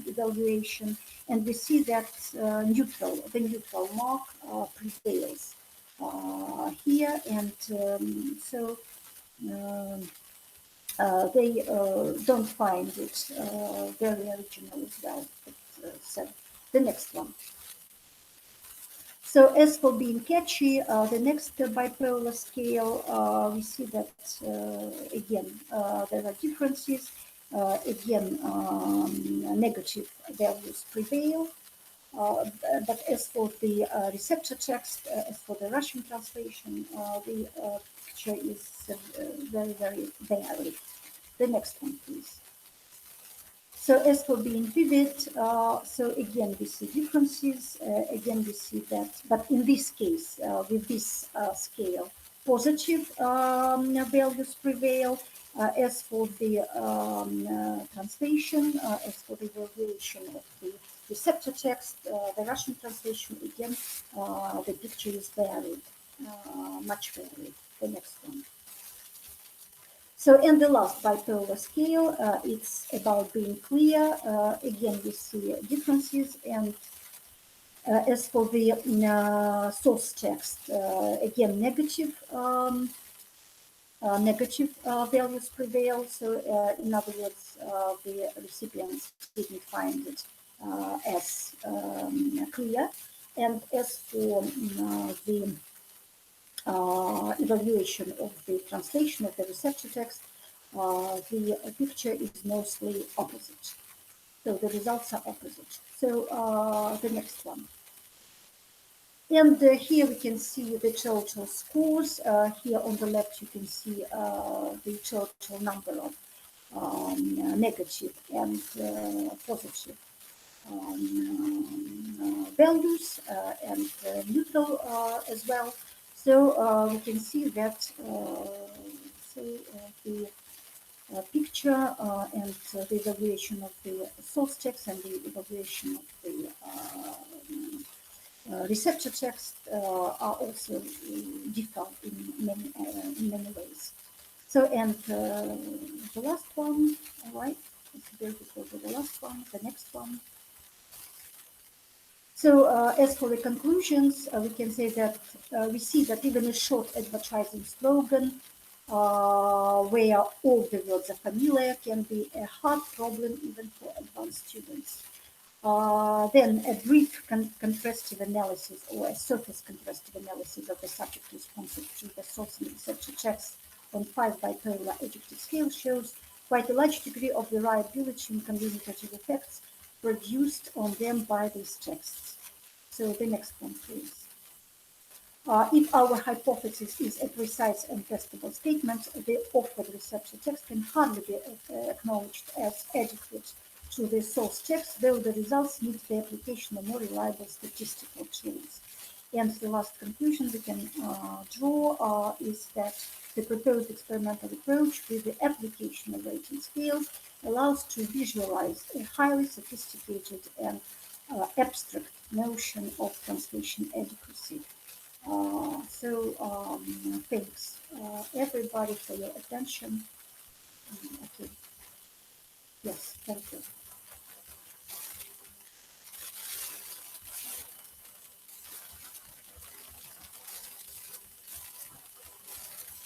evaluation, and we see that the neutral mark prevails here, and so they don't find it very original as well. So the next one. So as for being catchy, the next bipolar scale, we see that, again, there are differences. Again, negative values prevail. But as for the receptor text, as for the Russian translation, the picture is very, very varied. The next one, please. So as for being vivid, so again, we see differences. Again, we see that, but in this case, with this scale, positive values prevail. As for the translation, as for the evaluation of the receptor text, the Russian translation, again, the picture is varied, much varied. The next one. So in the last bipolar scale, it's about being clear. Again, we see differences. And as for the source text, again, negative values prevail. So in other words, the recipients didn't find it as clear. And as for the evaluation of the translation of the receptor text, the picture is mostly opposite. So the results are opposite. So the next one. And here we can see the total scores. Here on the left, you can see the total number of negative and positive values and neutral as well. So we can see that the picture and the evaluation of the source text and the evaluation of the receptor text are also differ in many ways. So, and the last one, all right, let's go to the last one, the next one. So as for the conclusions, we can say that we see that even a short advertising slogan where all the words are familiar can be a hard problem even for advanced students. Then a brief contrastive analysis or a surface contrastive analysis of the subject responsive to the source and receptor text on 5 bipolar adjective scale shows quite a large degree of variability in communicative effects produced on them by these texts. So the next one, please. If our hypothesis is a precise and testable statement, the offered receptor text can hardly be acknowledged as adequate to the source text, though the results need the application of more reliable statistical tools. And the last conclusion we can draw is that the proposed experimental approach with the application of rating scales allows to visualize a highly sophisticated and abstract notion of translation adequacy. Thanks everybody for your attention. Okay. Yes, thank you.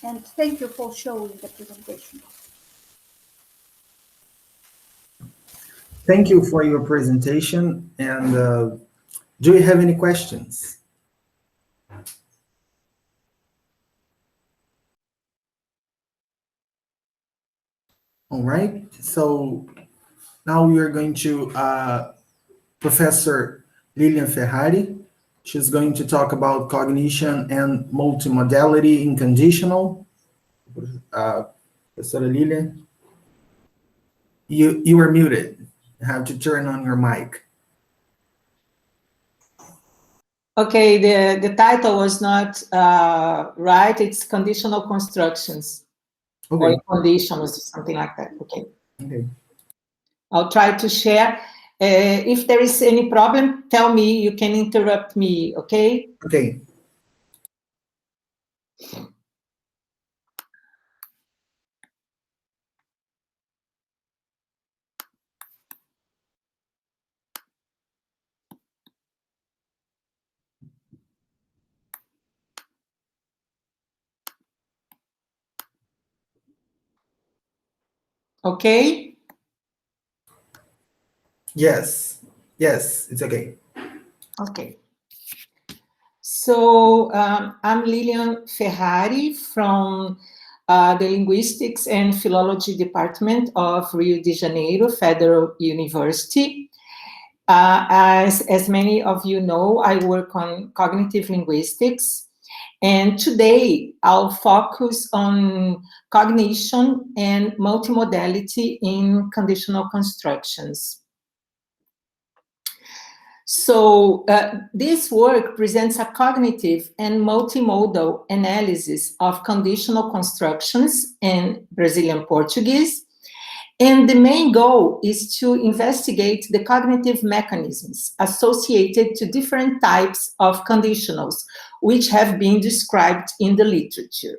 And thank you for showing the presentation. Thank you for your presentation. And do you have any questions? All right. So now we are going to Professor Lilian Ferrari, She's going to talk about cognition and multimodality in conditional. Professora Lilian, you are muted. You have to turn on your mic. Okay, the title was not right. It's conditional constructions, Okay. or conditions, something like that. Okay. Okay. I'll try to share. If there is any problem, tell me. You can interrupt me. Okay. Okay. Okay. Yes. Yes, it's okay. Okay. So I'm Lilian Ferrari from the Linguistics and Philology Department of Rio de Janeiro Federal University. As many of you know, I work on cognitive linguistics, and today I'll focus on cognition and multimodality in conditional constructions. So this work presents a cognitive and multimodal analysis of conditional constructions in Brazilian Portuguese. And the main goal is to investigate the cognitive mechanisms associated to different types of conditionals, which have been described in the literature.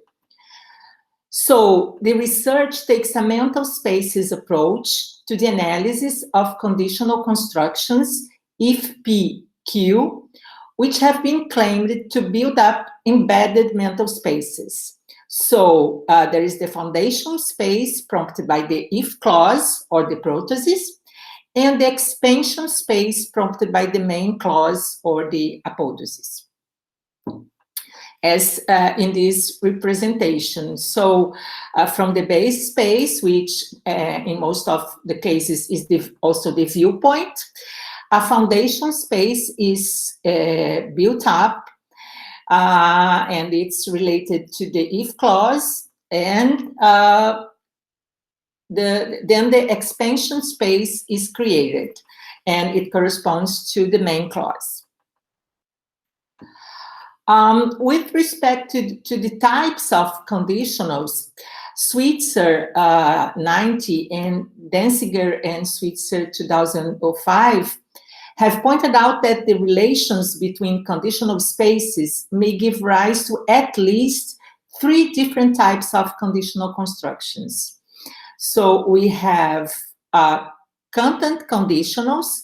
So the research takes a mental spaces approach to the analysis of conditional constructions, if P, Q, which have been claimed to build up embedded mental spaces. So there is the foundation space prompted by the if clause or the prothesis, and the expansion space prompted by the main clause or the apodosis, as in this representation. So from the base space, which in most of the cases is also the viewpoint, a foundation space is built up, and it's related to the if clause, and then the expansion space is created, and it corresponds to the main clause. With respect to the types of conditionals, Switzer 90 and Denziger and Switzer 2005 have pointed out that the relations between conditional spaces may give rise to at least 3 different types of conditional constructions. So we have content conditionals,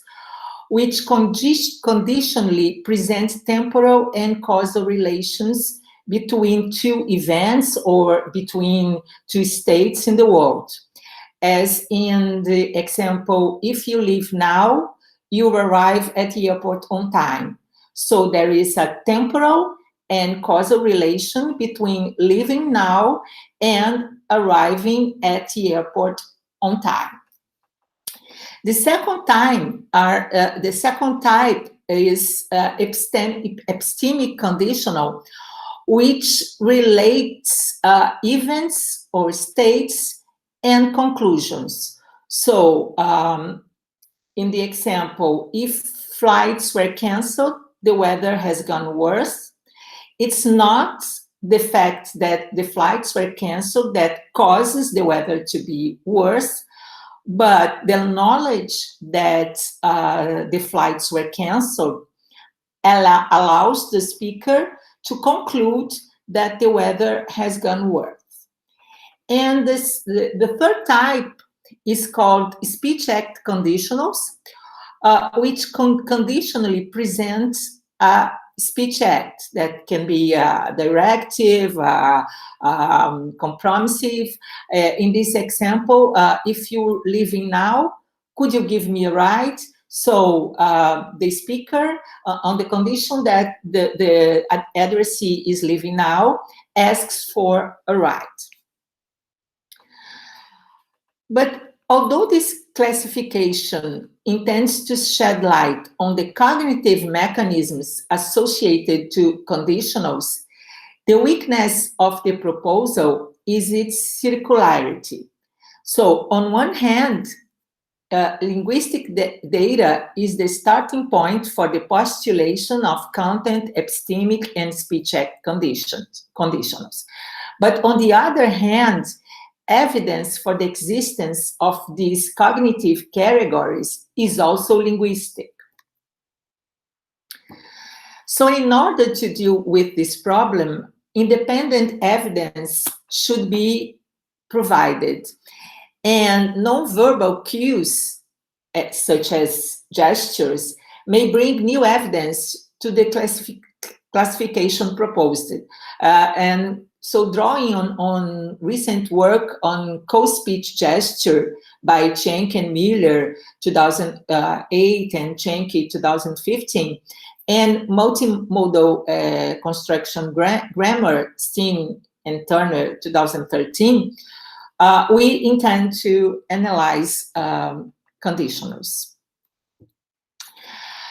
which conditionally present temporal and causal relations between 2 events or between 2 states in the world. As in the example, if you leave now, you arrive at the airport on time. So there is a temporal and causal relation between leaving now and arriving at the airport on time. The second type is epistemic conditional, which relates events or states and conclusions. So in the example, if flights were canceled, the weather has gone worse. It's not the fact that the flights were canceled that causes the weather to be worse, but the knowledge that the flights were canceled allows the speaker to conclude that the weather has gone worse. And the third type is called speech act conditionals, which conditionally presents a speech act that can be directive, compromissive. In this example, if you're leaving now, could you give me a ride? So the speaker, on the condition that the addressee is leaving now, asks for a ride. But Although this classification intends to shed light on the cognitive mechanisms associated to conditionals, the weakness of the proposal is its circularity. So on one hand, linguistic data is the starting point for the postulation of content, epistemic, and speech act conditionals. But on the other hand, evidence for the existence of these cognitive categories is also linguistic. So in order to deal with this problem, independent evidence should be provided. And nonverbal cues, such as gestures, may bring new evidence to the classification proposed. And so drawing on recent work on co-speech gesture by Schenk and Miller, 2008, and Schenk, 2015, and multimodal construction grammar, Steen and Turner, 2013, we intend to analyze conditionals.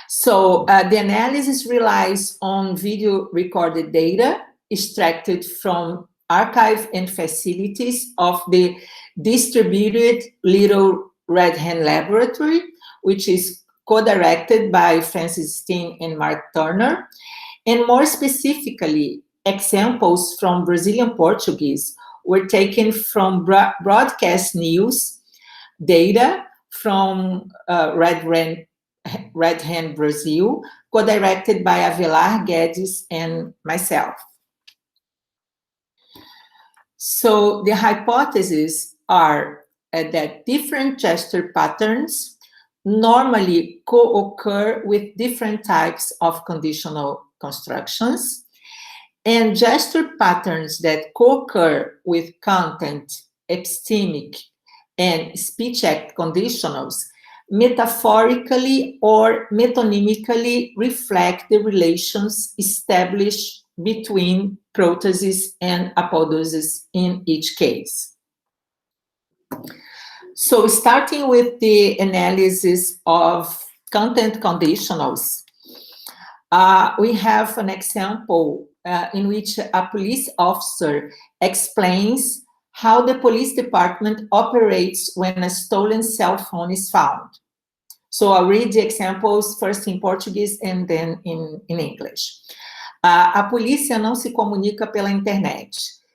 So the analysis relies on video recorded data extracted from archive and facilities of the distributed Little Red Hen Laboratory, which is co-directed by Francis Steen and Mark Turner, and more specifically, examples from Brazilian Portuguese were taken from broadcast news data from Red Hen Brazil, co-directed by Avelar, Guedes, and myself. So the hypotheses are that different gesture patterns normally co-occur with different types of conditional constructions, and gesture patterns that co-occur with content, epistemic, and speech act conditionals metaphorically or metonymically reflect the relations established between prothesis and apodosis in each case. So starting with the analysis of content conditionals, we have an example in which a police officer explains how the police department operates when a stolen cell phone is found. So I'll read the examples first in Portuguese and then in English. A polícia não se comunica pela internet.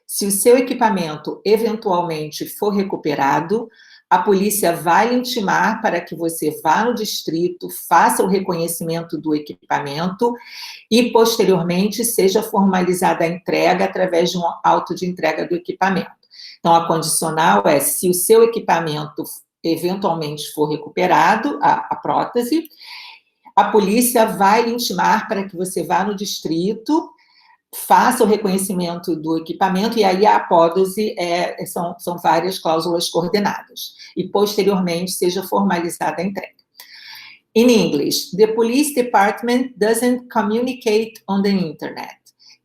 Se o seu equipamento eventualmente for recuperado, a polícia vai lhe intimar para que você vá no distrito, faça o reconhecimento do equipamento e, posteriormente, seja formalizada a entrega através de um auto de entrega do equipamento. Então, a condicional é se o seu equipamento eventualmente for recuperado, a prótese, a polícia vai lhe intimar para que você vá no distrito, faça o reconhecimento do equipamento, e aí a apódose são várias cláusulas coordenadas, e posteriormente seja formalizada a entrega. In English, the police department doesn't communicate on the internet.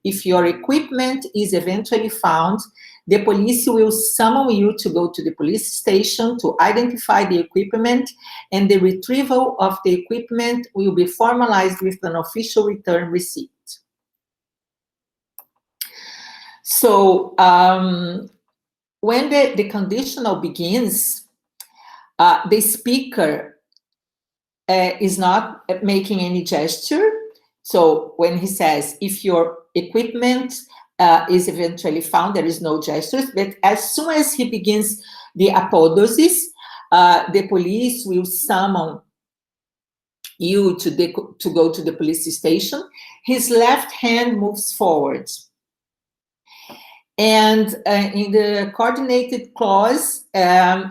If your equipment is eventually found, the police will summon you to go to the police station to identify the equipment, and the retrieval of the equipment will be formalized with an official return receipt. So when the conditional begins, the speaker is not making any gesture. So when he says, if your equipment is eventually found, there is no gestures, but as soon as he begins the apodosis, the police will summon you to go to the police station. His left hand moves forward. And in the coordinated clause,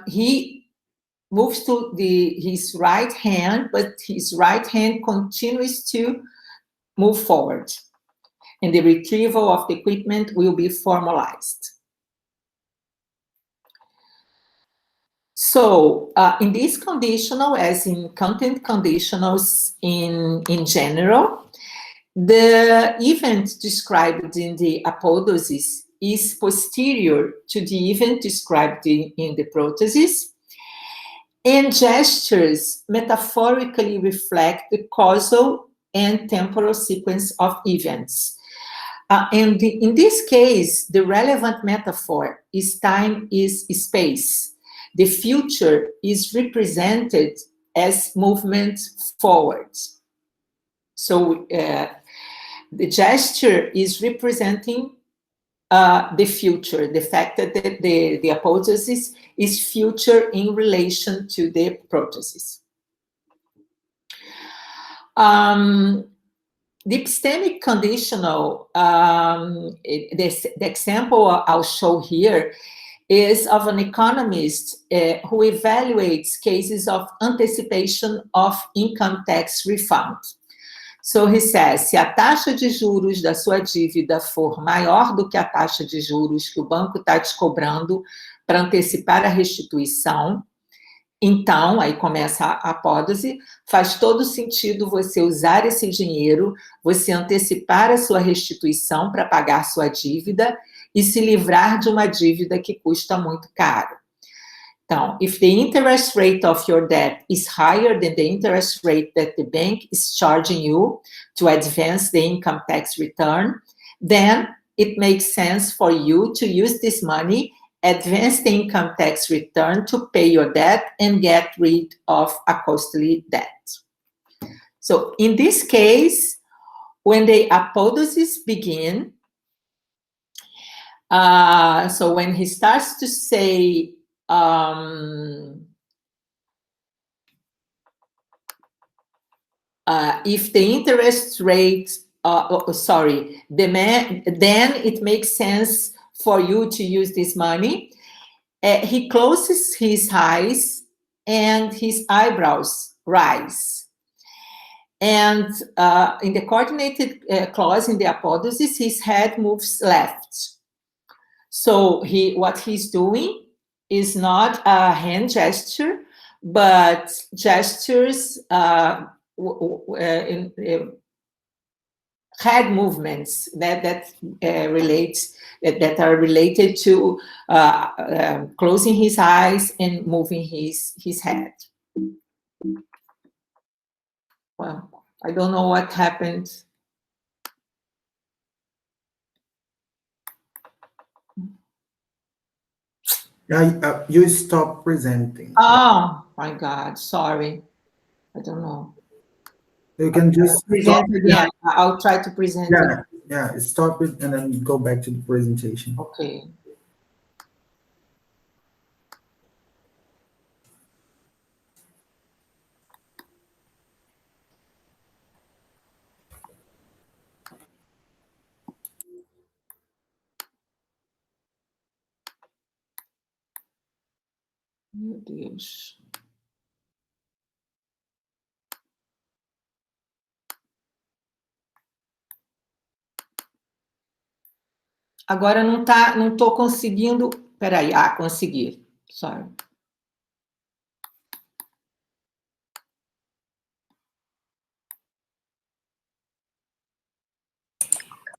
he moves to his right hand, but his right hand continues to move forward. And the retrieval of the equipment will be formalized. So in this conditional, as in content conditionals in general, the event described in the apodosis is posterior to the event described in the prothesis. And gestures metaphorically reflect the causal and temporal sequence of events. And in this case, the relevant metaphor is time is space. The future is represented as movement forward. So the gesture is representing the future, the fact that the apodosis is future in relation to the protosis. The epistemic conditional, the example I'll show here is of an economist who evaluates cases of anticipation of income tax refund. So he says, se a taxa de juros da sua dívida for maior do que a taxa de juros que o banco está te cobrando para antecipar a restituição, então, aí começa a apódose, faz todo sentido você usar esse dinheiro, você antecipar a sua restituição para pagar sua dívida e se livrar de uma dívida que custa muito caro. Então, if the interest rate of your debt is higher than the interest rate that the bank is charging you to advance the income tax return, then it makes sense for you to use this money, advance the income tax return to pay your debt and get rid of a costly debt. So in this case, when the apodosis begin, so when he starts to say, if the interest rate, then it makes sense for you to use this money. He closes his eyes and his eyebrows rise. And in the coordinated clause in the apodosis, his head moves left. So what he's doing is not a hand gesture, but gestures, head movements that are related to closing his eyes and moving his head. Well, I don't know what happened. You stop presenting. Oh my God, sorry. I don't know. You can just present again. I'll try to present it. Yeah, stop it and then go back to the presentation. Okay. Meu Deus. Agora não tô conseguindo. Peraí, consegui. Sorry.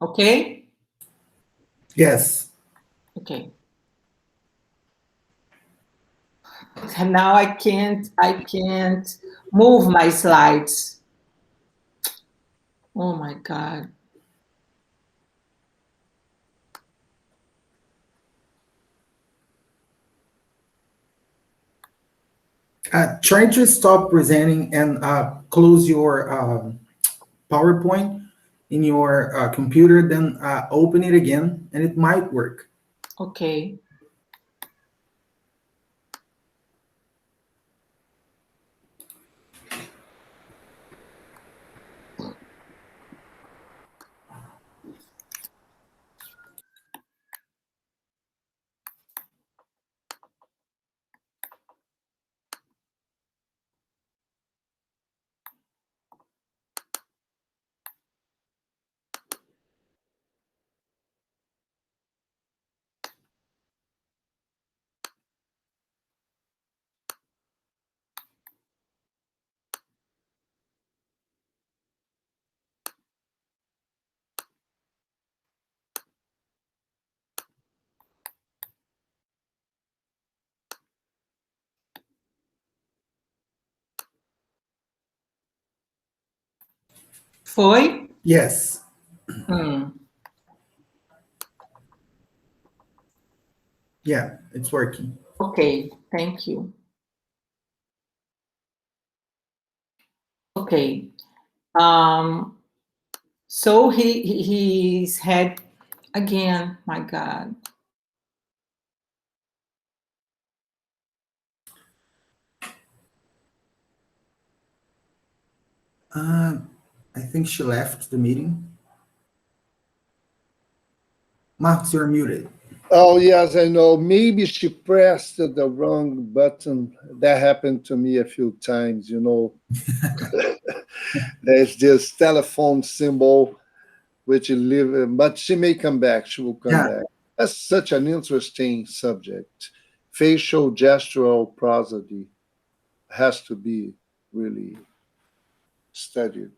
Okay? Yes. Okay. And now I can't move my slides. Oh my God. Try to stop presenting and close your PowerPoint in your computer, then open it again, and it might work. Okay. Foi? Yes. Yeah, it's working. Okay, thank you. Okay. So he's had, again, my God. I think she left the meeting. Marcos, you're muted. Oh, yes, I know. Maybe she pressed the wrong button. That happened to me a few times, you know. There's this telephone symbol, which but she may come back. She will come back. That's such an interesting subject. Facial gestural prosody has to be really studied.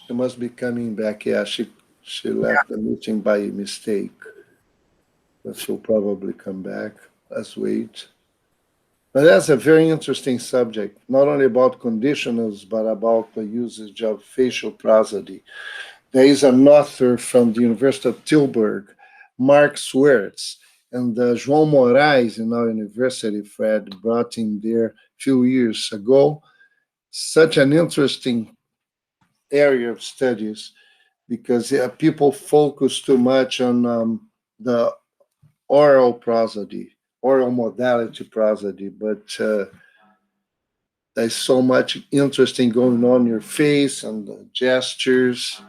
She must be coming back. Yeah, she left the meeting by mistake. But she'll probably come back. Let's wait. But that's a very interesting subject, not only about conditionals, but about the usage of facial prosody. There is an author from the University of Tilburg, Mark Swerts, and João Moraes in our university, Fred, brought him there a few years ago. Such an interesting area of studies, because people focus too much on the oral prosody, oral modality prosody, but there's so much interesting going on in your face and the gestures.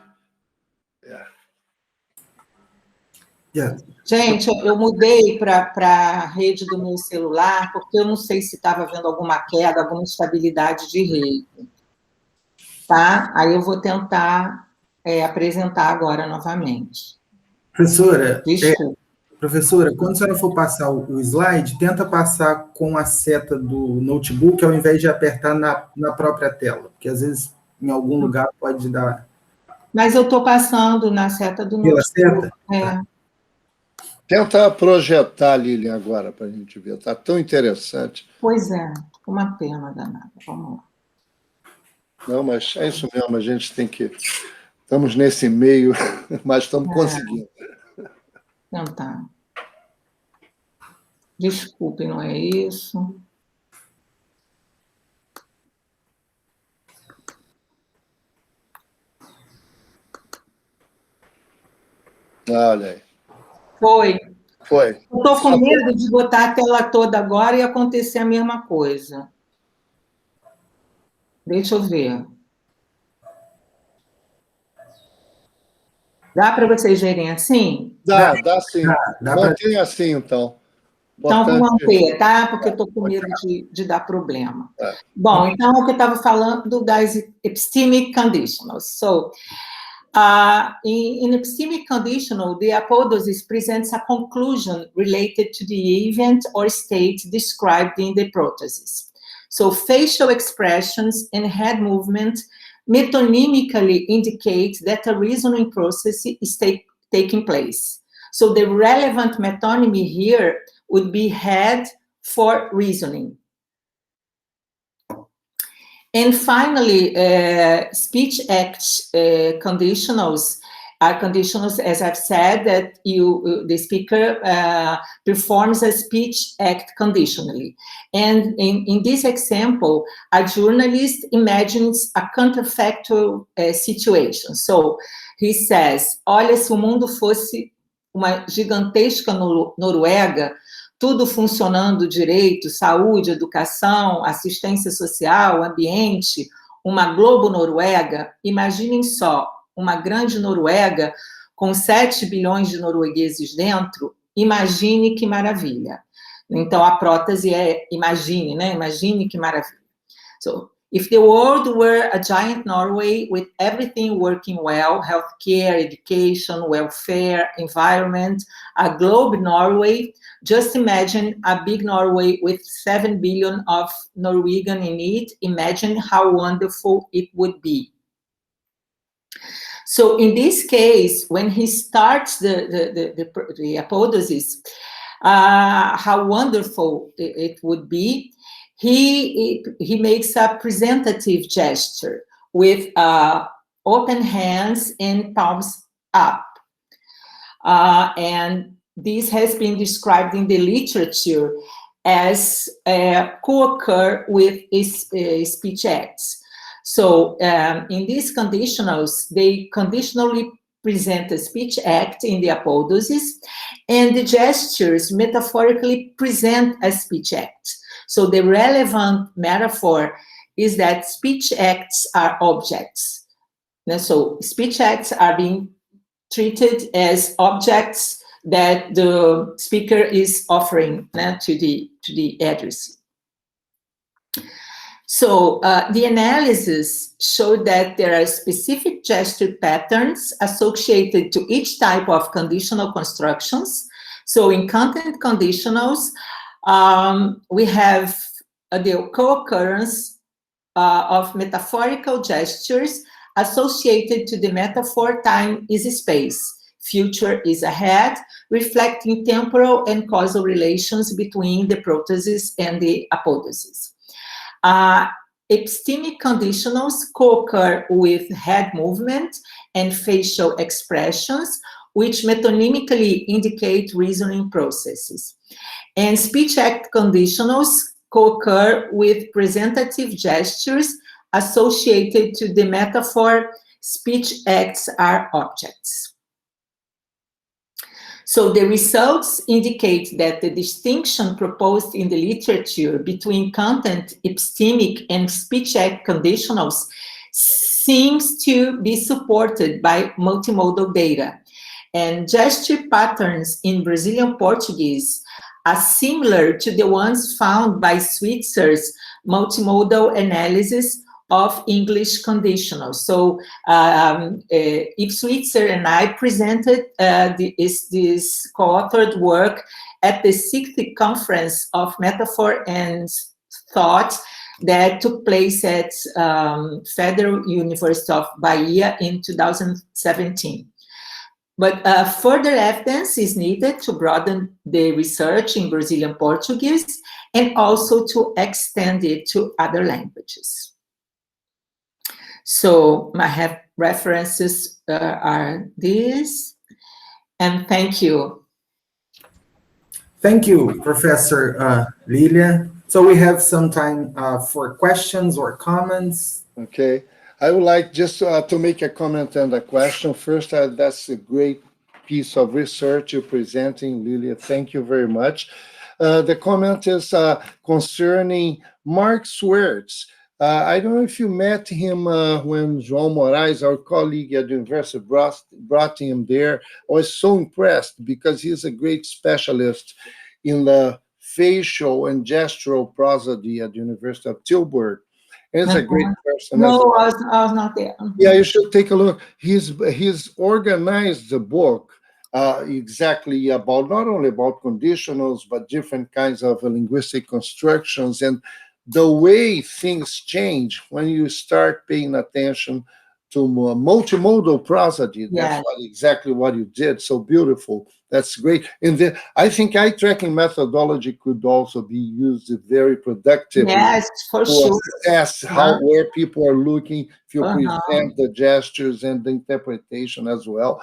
Yeah. Gente, eu mudei para a rede do meu celular, porque eu não sei se estava havendo alguma queda, alguma instabilidade de rede. Tá? Aí eu vou tentar apresentar agora novamente. Professora, Desculpa. Professora, quando a senhora for passar o slide, tenta passar com a seta do notebook ao invés de apertar na própria tela, porque às vezes em algum lugar pode dar... Mas eu estou passando na seta do notebook. Pela seta? É. Tenta projetar, Lilian, agora, para a gente ver. Está tão interessante. Pois é, uma pena danada. Vamos lá. Não, mas é isso mesmo, a gente tem que... Estamos nesse meio, mas estamos conseguindo. Tentar. Desculpe, não é isso? Olha aí. Foi. Foi. Eu estou com medo de botar a tela toda agora e acontecer a mesma coisa. Deixa eu ver. Dá para vocês verem assim? Dá sim. Dá Mantém assim, então. Então, vou manter, tá? Porque eu estou com medo de dar problema. Bom, então, o que eu estava falando das epistemic conditionals. So, in epistemic conditional, the apodosis presents a conclusion related to the event or state described in the prothesis. So, facial expressions and head movement metonymically indicate that a reasoning process is taking place. So, the relevant metonymy here would be head for reasoning. And finally, speech acts conditionals are conditionals, as I've said, that the speaker performs a speech act conditionally. And in this example, a journalist imagines a counterfactual situation. So he says, olha, se o mundo fosse uma gigantesca Noruega, tudo funcionando direito, saúde, educação, assistência social, ambiente, uma Globo Noruega, imaginem só, uma grande Noruega com 7 bilhões de noruegueses dentro, imagine que maravilha. Então, a prótese é imagine, né? Imagine que maravilha. So, if the world were a giant Norway with everything working well, healthcare, education, welfare, environment, a globe Norway, just imagine a big Norway with 7 billion of Norwegian in it. Imagine how wonderful it would be. So in this case, when he starts the apodosis, how wonderful it would be, he makes a presentative gesture with open hands and palms up. And this has been described in the literature as co-occur with speech acts. So in these conditionals, they conditionally present a speech act in the apodoses, and the gestures metaphorically present a speech act. So the relevant metaphor is that speech acts are objects. And so speech acts are being treated as objects that the speaker is offering to the addressee. So the analysis showed that there are specific gesture patterns associated to each type of conditional constructions. So in content conditionals, we have the co-occurrence of metaphorical gestures associated to the metaphor time is space, future is ahead, reflecting temporal and causal relations between the protoses and the apodoses. Epistemic conditionals co-occur with head movement and facial expressions, which metonymically indicate reasoning processes. And speech act conditionals co-occur with presentative gestures associated to the metaphor speech acts are objects. So the results indicate that the distinction proposed in the literature between content, epistemic, and speech act conditionals seems to be supported by multimodal data. And gesture patterns in Brazilian Portuguese are similar to the ones found by Switzer's multimodal analysis of English conditionals. So if Switzer and I presented this co-authored work at the 6th Conference of Metaphor and Thought that took place at Federal University of Bahia in 2017. But further evidence is needed to broaden the research in Brazilian Portuguese and also to extend it to other languages. So my references are these, and thank you. Thank you, Professor Lilian. So we have some time for questions or comments. Okay. I would like just to make a comment and a question. First, that's a great piece of research you're presenting, Lilian. Thank you very much. The comment is concerning Mark Swerts. I don't know if you met him when João Moraes, our colleague at the university, brought him there. I was so impressed because he's a great specialist in the facial and gestural prosody at the University of Tilburg. And it's a great person. No, I was not there. Yeah, you should take a look. He's organized the book exactly about, not only about conditionals, but different kinds of linguistic constructions and the way things change when you start paying attention to multimodal prosody. That's exactly what you did. So beautiful. That's great. And then I think eye tracking methodology could also be used very productively. Yes, for sure. Assess where people are looking, if you present the gestures and the interpretation as well.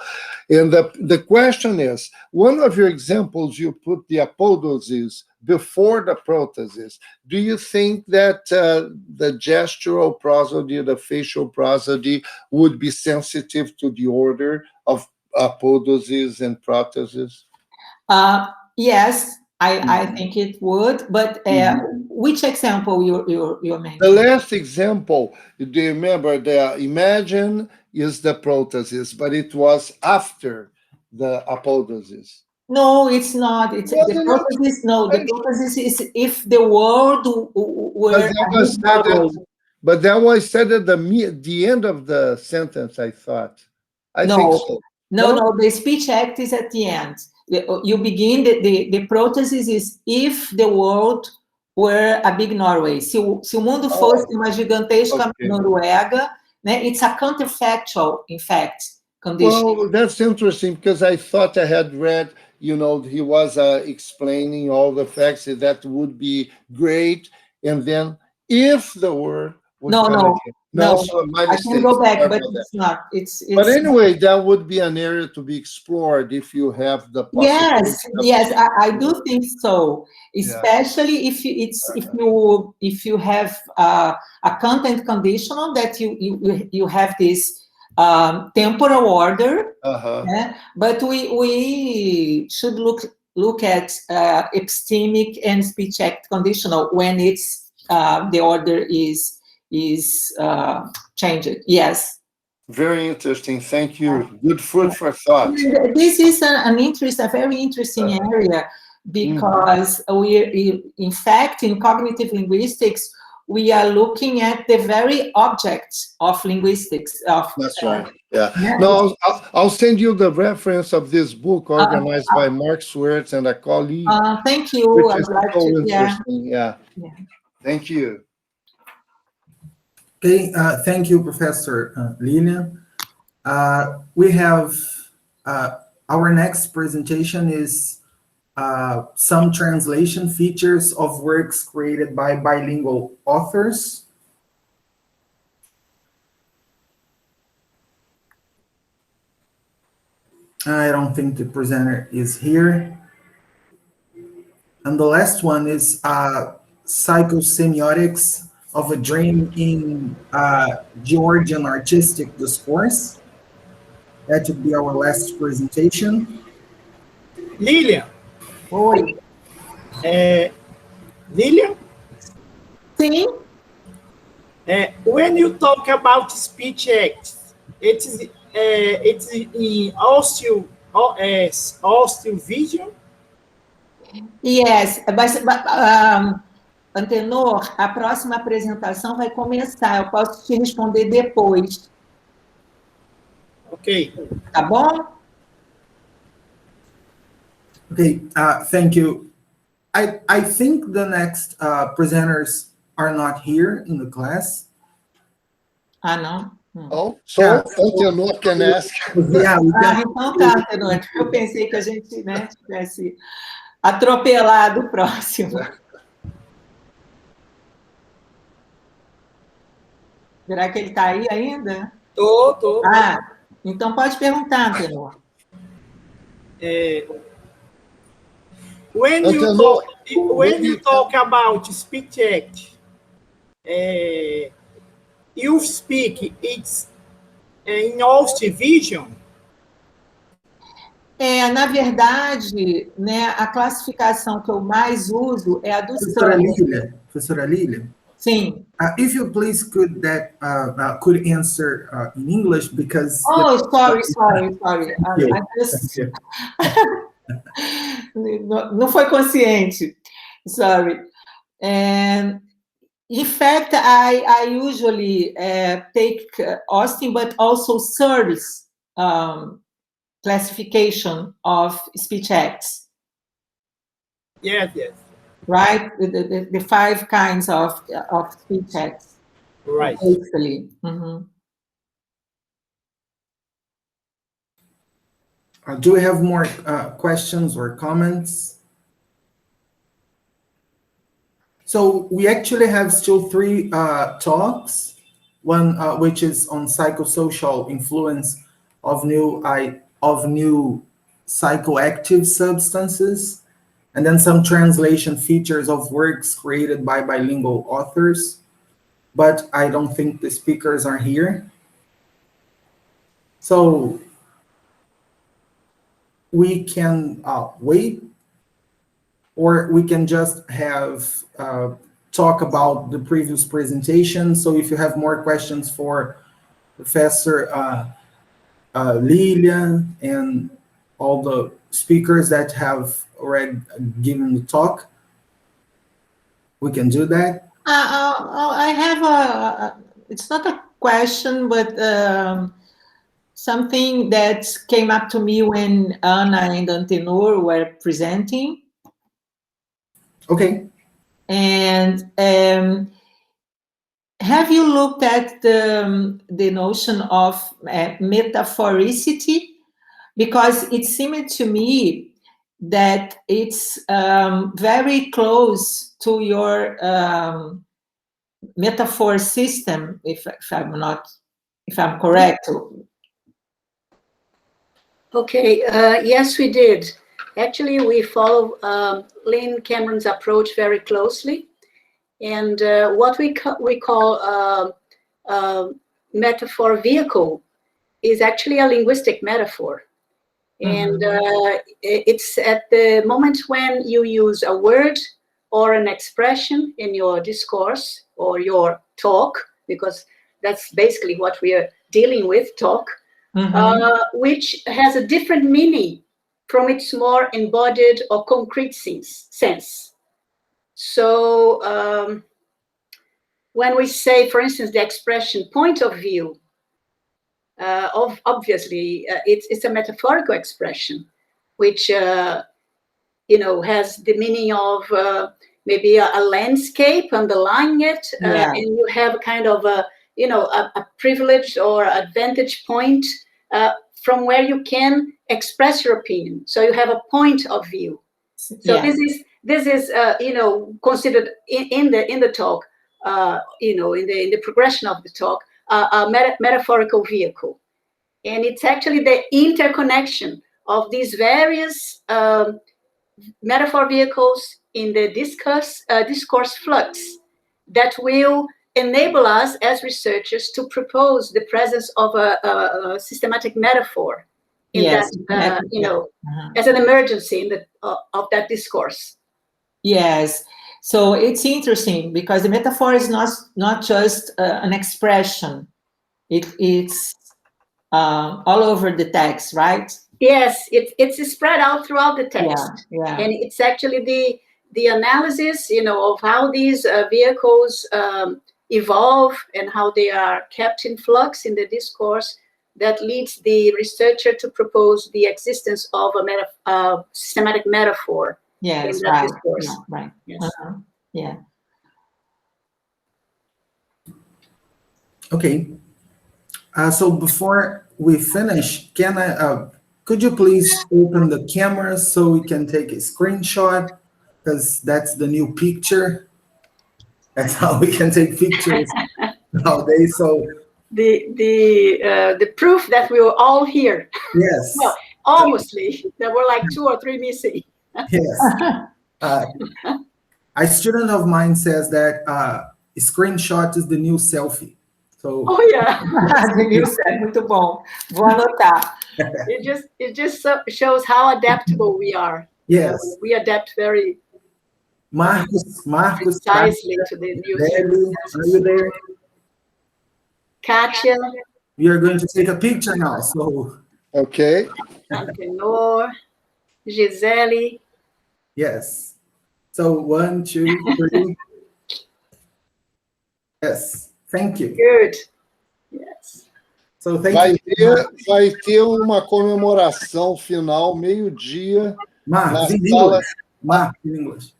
And the question is, one of your examples, you put the apodoses before the protoses. Do you think that the gestural prosody, the facial prosody, would be sensitive to the order of apodoses and protoses? Yes, I think it would. But which example you mentioned? The last example, do you remember? The imagine is the protoses, but it was after the apodoses. No, it's not. It's the protoses. No, the protoses is if the world were. But that was said at the end of the sentence, I thought. I think so. No, the speech act is at the end. You begin, the protoses is if the world were a big Norway. Se o mundo fosse uma gigantesca Noruega, né? It's a counterfactual, in fact, condition. Well, that's interesting because I thought I had read, he was explaining all the facts that would be great. and then if the word would No, come no, again. no. So my I mistake. can go back, Sorry but about that. it's not. It's But anyway, that would be an area to be explored if you have the possibility. yes, I do think so. Especially if you have a content conditional that you have this temporal order. But we should look at epistemic and speech act conditional when it's the order is changed. Yes. Very interesting. Thank you. Good food for thought. This is a very interesting area because in fact, in cognitive linguistics, we are looking at the very object of linguistics. That's right. Yeah. No, I'll send you the reference of this book organized by Mark Swartz and a colleague. Thank you. Which is so interesting. Yeah. Thank you. Okay, thank you, Professor Lilian. We have our next presentation is some translation features of works created by bilingual authors. I don't think the presenter is here. And the last one is Psychosemiotics of a Dream in Georgian Artistic Discourse. That would be our last presentation. Lilian. Oi. Lilian? Sim. When you talk about speech acts, it's in Austin Vision? Yes, but Antenor, a próxima apresentação vai começar. Eu posso te responder depois. Ok. Tá bom? Okay, thank you. I think the next presenters are not here in the class. Ah, não? Oh, so Antenor can ask. Yeah, we can. Então tá, Antenor. Eu pensei que a gente tivesse atropelado o próximo. Será que ele está aí ainda? Tô. Ah, então pode perguntar, Antenor. When you talk about speech act, you speak it's in Austin Vision? Na verdade, né, a classificação que eu mais uso é a do Professora Lilian. Sim. If you please could answer in English because. Oh, sorry. Não foi consciente. Sorry. And in fact, I usually take Austin, but also Searle's classification of speech acts. Yes. Right? The 5 kinds of speech acts. Right. Basically. Mm-hmm. Do we have more questions or comments? So we actually have still 3 talks. One which is on psychosocial influence of new psychoactive substances, and then some translation features of works created by bilingual authors. But I don't think the speakers are here. So we can wait, or we can just have talk about the previous presentation. So if you have more questions for Professor Lilian and all the speakers that have already given the talk, we can do that. I have it's not a question, but something that came up to me when Anna and Antenor were presenting. Okay. And have you looked at the notion of metaphoricity? Because it seemed to me that it's very close to your metaphor system, if I'm correct. Okay, yes, we did. Actually, we follow Lynn Cameron's approach very closely. And what we call metaphor vehicle is actually a linguistic metaphor. And it's at the moment when you use a word or an expression in your discourse or your talk, because that's basically what we are dealing with, talk, which has a different meaning from its more embodied or concrete sense. So when we say, for instance, the expression point of view, obviously it's a metaphorical expression, which has the meaning of maybe a landscape underlying it, and you have kind of a privilege or advantage point from where you can express your opinion. So you have a point of view. So this is considered in the talk, in the progression of the talk, a metaphorical vehicle. And it's actually the interconnection of these various metaphor vehicles in the discourse flux that will enable us as researchers to propose the presence of a systematic metaphor in that, as an emergency of that discourse. Yes. So it's interesting because the metaphor is not just an expression. It's all over the text, right? Yes, it's spread out throughout the text. Yeah. And it's actually the analysis, of how these vehicles evolve and how they are kept in flux in the discourse that leads the researcher to propose the existence of a systematic metaphor. Yes, in that discourse. Yeah, right. Yes. Yeah. Okay. So before we finish, could you please open the camera so we can take a screenshot? Because that's the new picture. That's how we can take pictures nowadays. So the proof that we were all here. yes. Well, almostly. There were like 2 or 3 missing. Yes. A student of mine says that a screenshot is the new selfie. So. Oh yeah. The new selfie, muito bom. Vou anotar. It just shows how adaptable we are. Yes. We adapt very Marcos, precisely to the new circumstances. are you there? Katia. We are going to take a picture now. So. Okay. Antenor, Gisele. Yes. So 1, 2, 3. Yes. Thank you. Good. Yes. So thank you. Vai ter uma comemoração final, meio-dia. Marcos, in English. Marcos, in English.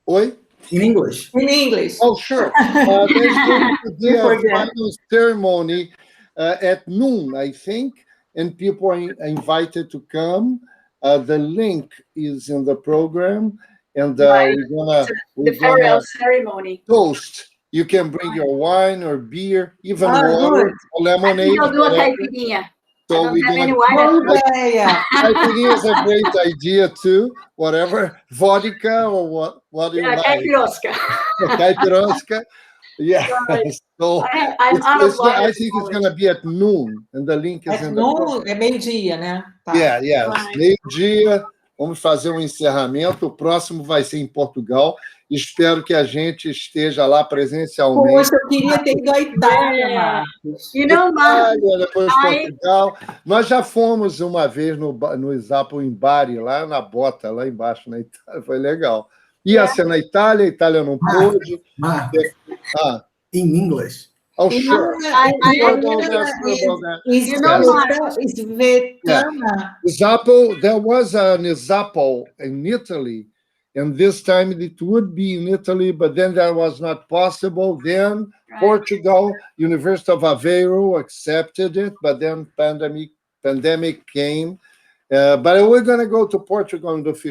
Oi? In English. In English. Oh, sure. There's going to be a final ceremony at noon, I think, and people are invited to come. The link is in the program, and we're gonna ceremony. toast. You can bring your wine or beer, even water, or lemonade. I'll do a caipirinha. So I don't have any wine. Caipirinha is a great idea too. Whatever, vodka or what do you like? Caipirosca. Caipirosca. Yeah. Right. So I'm out of wine. I think it's going to be at noon, and the link is in the program. É meio-dia, né? Tá. Yeah. Right. Meio-dia. Vamos fazer um encerramento. O próximo vai ser em Portugal. Espero que a gente esteja lá presencialmente. Poxa, eu queria ter ido à Itália, Marcos. Itália, depois Portugal. Nós já fomos uma vez no Exapo em Bari, lá na Bota, lá embaixo na Itália. Foi legal. Ia ser na Itália, a Itália não pôde. In English. Oh, sure. Exapo, there was an Exapo in Italy. And this time it would be in Italy, but then that was not possible. Then Portugal, University of Aveiro accepted it, but then pandemic came. But we're going to go to Portugal in the future.